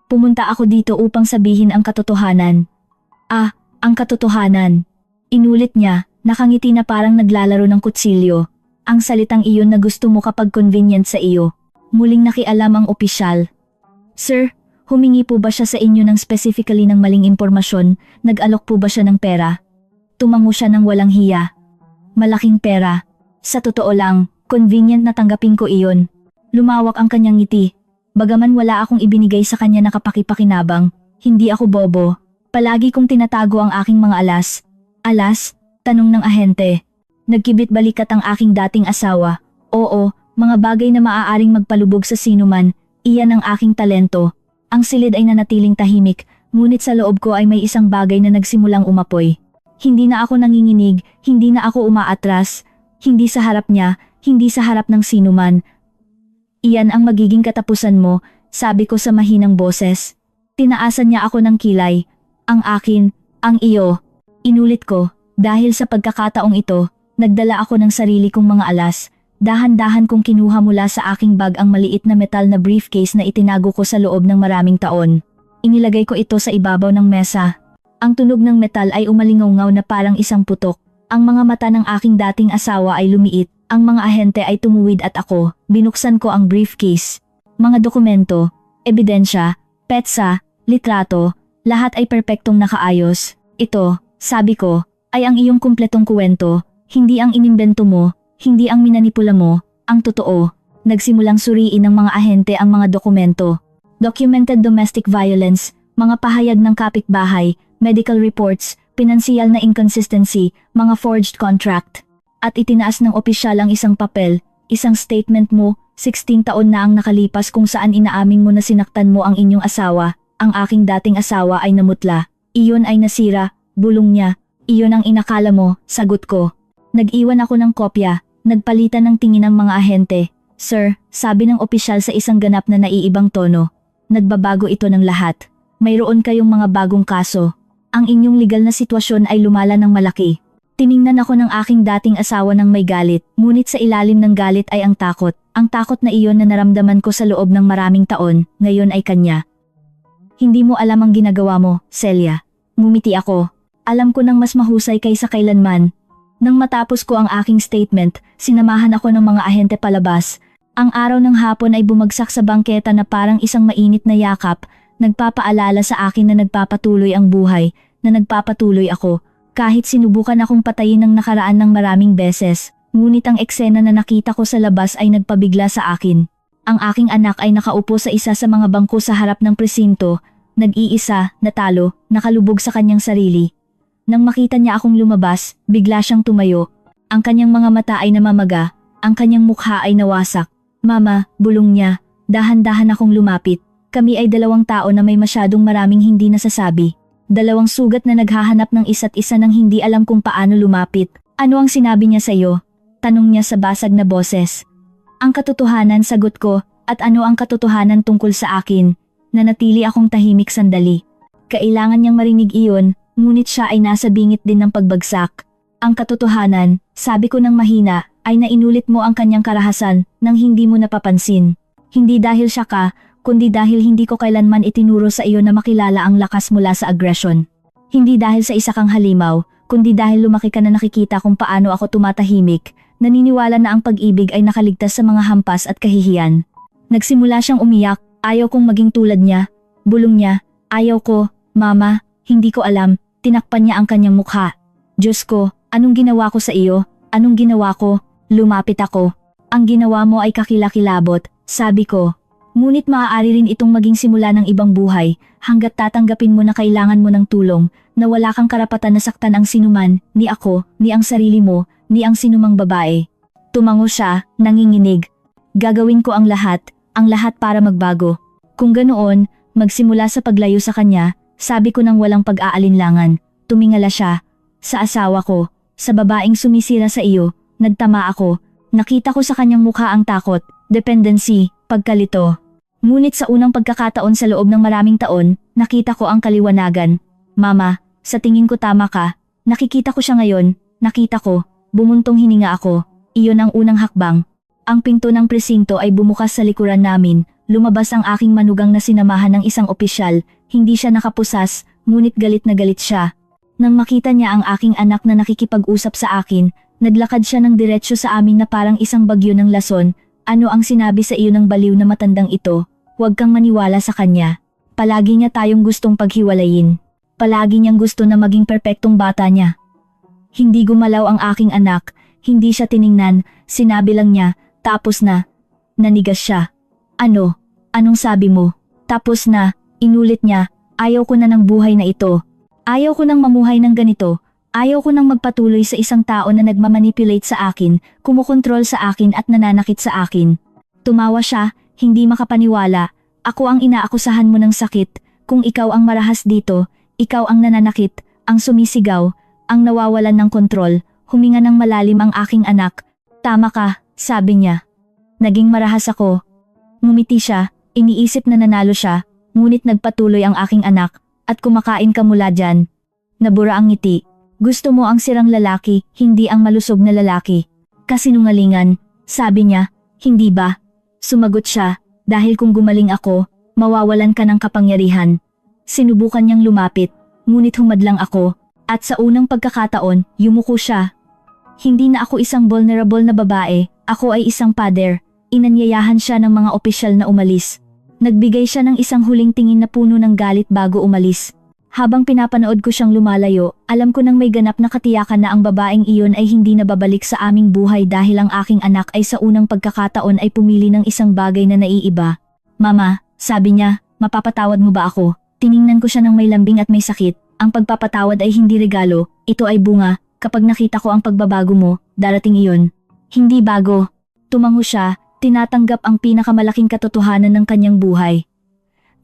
Pumunta ako dito upang sabihin ang katotohanan. Ah, ang katotohanan. Inulit niya, nakangiti na parang naglalaro ng kutsilyo. Ang salitang iyon na gusto mo kapag convenient sa iyo. Muling nakialam ang opisyal. Sir, humingi po ba siya sa inyo ng specifically ng maling impormasyon? Nag-alok po ba siya ng pera? Tumango siya ng walang hiya. Malaking pera. Sa totoo lang, convenient na tanggapin ko iyon. Lumawak ang kanyang ngiti. Bagaman wala akong ibinigay sa kanya na kapakipakinabang, hindi ako bobo. Palagi kong tinatago ang aking mga alas. Alas? Tanong ng ahente. Nagkibit balikat ang aking dating asawa. Oo, mga bagay na maaaring magpalubog sa sinuman, iyan ang aking talento. Ang silid ay nanatiling tahimik, ngunit sa loob ko ay may isang bagay na nagsimulang umapoy. Hindi na ako nanginginig, hindi na ako umaatras, hindi sa harap niya, hindi sa harap ng sinuman. Iyan ang magiging katapusan mo, sabi ko sa mahinang boses. Tinaasan niya ako ng kilay. Ang akin, ang iyo. Inulit ko, dahil sa pagkakataong ito, nagdala ako ng sarili kong mga alas. Dahan-dahan kong kinuha mula sa aking bag ang maliit na metal na briefcase na itinago ko sa loob ng maraming taon. Inilagay ko ito sa ibabaw ng mesa. Ang tunog ng metal ay umalingaw na parang isang putok. Ang mga mata ng aking dating asawa ay lumiit. Ang mga ahente ay tumuwid at ako, binuksan ko ang briefcase. Mga dokumento, ebidensya, petsa, litrato, lahat ay perpektong nakaayos. Ito, sabi ko, ay ang iyong kumpletong kuwento, hindi ang inimbento mo, hindi ang minanipula mo, ang totoo. Nagsimulang suriin ng mga ahente ang mga dokumento. Documented domestic violence, mga pahayag ng kapitbahay, medical reports, pinansyal na inconsistency, mga forged contract. At itinaas ng opisyal ang isang papel, isang statement mo, 16 taon na ang nakalipas kung saan inaamin mo na sinaktan mo ang inyong asawa, ang aking dating asawa ay namutla. Iyon ay nasira, bulong niya. Iyon ang inakala mo, sagot ko. Nag-iwan ako ng kopya, nagpalitan ng tingin ng mga ahente. Sir, sabi ng opisyal sa isang ganap na naiibang tono. Nagbabago ito ng lahat. Mayroon kayong mga bagong kaso. Ang inyong legal na sitwasyon ay lumala ng malaki. Tiningnan ako ng aking dating asawa ng may galit, ngunit sa ilalim ng galit ay ang takot. Ang takot na iyon na naramdaman ko sa loob ng maraming taon, ngayon ay kanya. Hindi mo alam ang ginagawa mo, Celia. Ngumiti ako. Alam ko nang mas mahusay kaysa kailanman. Nang matapos ko ang aking statement, sinamahan ako ng mga ahente palabas. Ang araw ng hapon ay bumagsak sa bangketa na parang isang mainit na yakap, nagpapaalala sa akin na nagpapatuloy ang buhay, na nagpapatuloy ako. Kahit sinubukan akong patayin ng nakaraan ng maraming beses, Ngunit ang eksena na nakita ko sa labas ay nagpabigla sa akin. Ang aking anak ay nakaupo sa isa sa mga bangko sa harap ng presinto, nag-iisa, natalo, nakalubog sa kanyang sarili. Nang makita niya akong lumabas, bigla siyang tumayo. Ang kanyang mga mata ay namamaga, ang kanyang mukha ay nawasak. Mama, bulong niya, dahan-dahan akong lumapit. Kami ay dalawang tao na may masyadong maraming hindi nasasabi. Dalawang sugat na naghahanap ng isa't isa nang hindi alam kung paano lumapit. Ano ang sinabi niya sa'yo? Tanong niya sa basag na boses. Ang katotohanan, sagot ko, at ano ang katotohanan tungkol sa akin? Nanatili akong tahimik sandali. Kailangan niyang marinig iyon, ngunit siya ay nasa bingit din ng pagbagsak. Ang katotohanan, sabi ko ng mahina, ay nainulit mo ang kanyang karahasan nang hindi mo napapansin. Hindi dahil siya ka, kundi dahil hindi ko kailanman itinuro sa iyo na makilala ang lakas mula sa aggression. Hindi dahil sa isa kang halimaw, kundi dahil lumaki ka na nakikita kung paano ako tumatahimik, naniniwala na ang pag-ibig ay nakaligtas sa mga hampas at kahihiyan. Nagsimula siyang umiyak, ayaw kong maging tulad niya. Bulong niya, ayaw ko, mama, hindi ko alam, tinakpan niya ang kanyang mukha. Diyos ko, anong ginawa ko sa iyo? Anong ginawa ko? Lumapit ako. Ang ginawa mo ay kakilakilabot, sabi ko. Ngunit maaari rin itong maging simula ng ibang buhay, hanggat tatanggapin mo na kailangan mo ng tulong, na wala kang karapatan na saktan ang sinuman, ni ako, ni ang sarili mo, ni ang sinumang babae. Tumango siya, nanginginig. Gagawin ko ang lahat para magbago. Kung ganoon, magsimula sa paglayo sa kanya, sabi ko nang walang pag-aalinlangan. Tumingala siya. Sa asawa ko, sa babaeng sumisira sa iyo, nagtama ako. Nakita ko sa kanyang mukha ang takot, dependency, pagkalito. Ngunit sa unang pagkakataon sa loob ng maraming taon, nakita ko ang kaliwanagan. Mama, sa tingin ko tama ka. Nakikita ko siya ngayon, nakita ko, bumuntong hininga ako. Iyon ang unang hakbang. Ang pinto ng presinto ay bumukas sa likuran namin. Lumabas ang aking manugang na sinamahan ng isang opisyal. Hindi siya nakapusas, ngunit galit na galit siya. Nang makita niya ang aking anak na nakikipag-usap sa akin, naglakad siya ng diretsyo sa amin na parang isang bagyo ng lason. Ano ang sinabi sa iyo ng baliw na matandang ito? Huwag kang maniwala sa kanya. Palagi niya tayong gustong paghiwalayin. Palagi niyang gusto na maging perpektong bata niya. Hindi gumalaw ang aking anak, hindi siya tiningnan, sinabi lang niya, tapos na. Nanigas siya. Ano? Anong sabi mo? Tapos na, inulit niya, ayaw ko na ng buhay na ito. Ayaw ko nang mamuhay ng ganito. Ayaw ko nang magpatuloy sa isang tao na nagmamanipulate sa akin, kumukontrol sa akin at nananakit sa akin. Tumawa siya, hindi makapaniwala. Ako ang inaakusahan mo ng sakit. Kung ikaw ang marahas dito, ikaw ang nananakit, ang sumisigaw, ang nawawalan ng kontrol. Huminga ng malalim ang aking anak. Tama ka, sabi niya. Naging marahas ako. Ngumiti siya, iniisip na nanalo siya, ngunit nagpatuloy ang aking anak, at kumakain ka mula dyan. Nabura ang ngiti. Gusto mo ang sirang lalaki, hindi ang malusog na lalaki. Kasinungalingan, sabi niya, hindi ba? Sumagot siya, dahil kung gumaling ako, mawawalan ka ng kapangyarihan. Sinubukan niyang lumapit, ngunit humadlang ako, at sa unang pagkakataon, yumuko siya. Hindi na ako isang vulnerable na babae, ako ay isang pader. Inanyayahan siya ng mga opisyal na umalis. Nagbigay siya ng isang huling tingin na puno ng galit bago umalis. Habang pinapanood ko siyang lumalayo, alam ko nang may ganap na katiyakan na ang babaeng iyon ay hindi na babalik sa aming buhay dahil ang aking anak ay sa unang pagkakataon ay pumili ng isang bagay na naiiba. Mama, sabi niya, mapapatawad mo ba ako? Tiningnan ko siya ng may lambing at may sakit. Ang pagpapatawad ay hindi regalo, ito ay bunga. Kapag nakita ko ang pagbabago mo, darating iyon. Hindi bago. Tumango siya, tinatanggap ang pinakamalaking katotohanan ng kanyang buhay.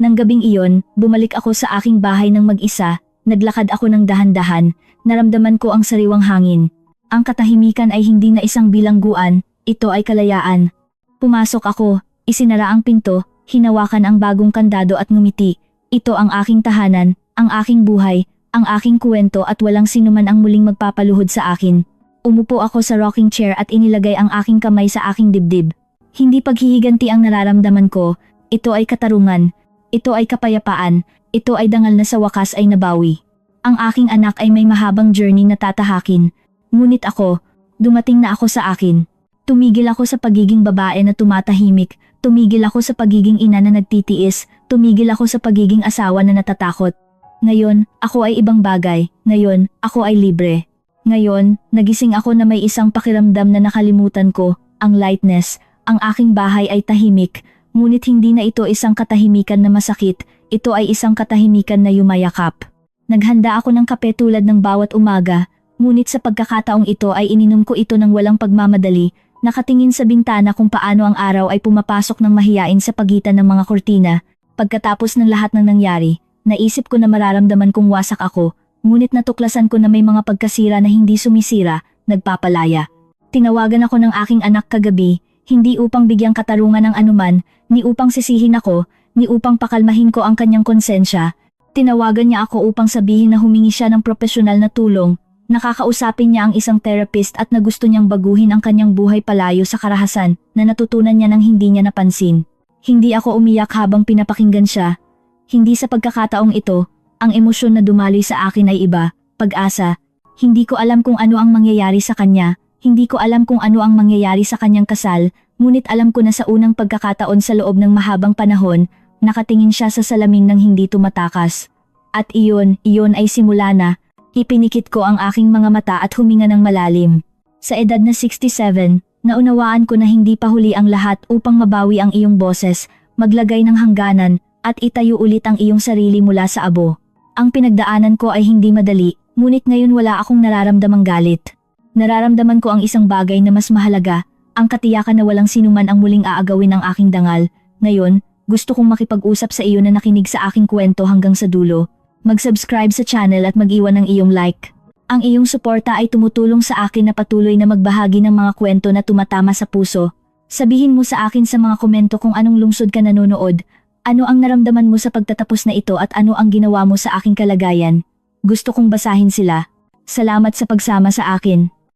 Nang gabing iyon, bumalik ako sa aking bahay ng mag-isa, naglakad ako ng dahan-dahan, naramdaman ko ang sariwang hangin. Ang katahimikan ay hindi na isang bilangguan, ito ay kalayaan. Pumasok ako, isinara ang pinto, hinawakan ang bagong kandado at ngumiti. Ito ang aking tahanan, ang aking buhay, ang aking kwento at walang sinuman ang muling magpapaluhod sa akin. Umupo ako sa rocking chair at inilagay ang aking kamay sa aking dibdib. Hindi paghihiganti ang nararamdaman ko, ito ay katarungan. Ito ay kapayapaan, ito ay dangal na sa wakas ay nabawi. Ang aking anak ay may mahabang journey na tatahakin. Ngunit ako, dumating na ako sa akin. Tumigil ako sa pagiging babae na tumatahimik, tumigil ako sa pagiging ina na nagtitiis, tumigil ako sa pagiging asawa na natatakot. Ngayon, ako ay ibang bagay, ngayon, ako ay libre. Ngayon, nagising ako na may isang pakiramdam na nakalimutan ko, ang lightness. Ang aking bahay ay tahimik, ngunit hindi na ito isang katahimikan na masakit, ito ay isang katahimikan na yumayakap. Naghanda ako ng kape tulad ng bawat umaga, ngunit sa pagkakataong ito ay ininom ko ito ng walang pagmamadali, nakatingin sa bintana kung paano ang araw ay pumapasok ng mahiyain sa pagitan ng mga kurtina. Pagkatapos ng lahat ng nangyari, naisip ko na mararamdaman kong wasak ako, ngunit natuklasan ko na may mga pagkasira na hindi sumisira, nagpapalaya. Tinawagan ako ng aking anak kagabi, hindi upang bigyang katarungan ng anuman, ni upang sisihin ako, ni upang pakalmahin ko ang kanyang konsensya. Tinawagan niya ako upang sabihin na humingi siya ng profesional na tulong. Nakakausapin niya ang isang therapist at na gusto niyang baguhin ang kanyang buhay palayo sa karahasan na natutunan niya nang hindi niya napansin. Hindi ako umiyak habang pinapakinggan siya. Hindi sa pagkakataong ito, ang emosyon na dumaloy sa akin ay iba, pag-asa. Hindi ko alam kung ano ang mangyayari sa kanya, hindi ko alam kung ano ang mangyayari sa kanyang kasal, ngunit alam ko na sa unang pagkakataon sa loob ng mahabang panahon, nakatingin siya sa salamin ng hindi tumatakas. At iyon ay simula na. Ipinikit ko ang aking mga mata at huminga ng malalim. Sa edad na 67, naunawaan ko na hindi pa huli ang lahat upang mabawi ang iyong boses, maglagay ng hangganan, at itayo ulit ang iyong sarili mula sa abo. Ang pinagdaanan ko ay hindi madali, ngunit ngayon wala akong nararamdamang galit. Nararamdaman ko ang isang bagay na mas mahalaga, ang katiyakan na walang sinuman ang muling aagawin ang aking dangal. Ngayon, gusto kong makipag-usap sa iyo na nakinig sa aking kwento hanggang sa dulo. Mag-subscribe sa channel at mag-iwan ng iyong like. Ang iyong suporta ay tumutulong sa akin na patuloy na magbahagi ng mga kwento na tumatama sa puso. Sabihin mo sa akin sa mga komento kung anong lungsod ka nanonood, ano ang naramdaman mo sa pagtatapos na ito at ano ang ginawa mo sa aking kalagayan. Gusto kong basahin sila. Salamat sa pagsama sa akin.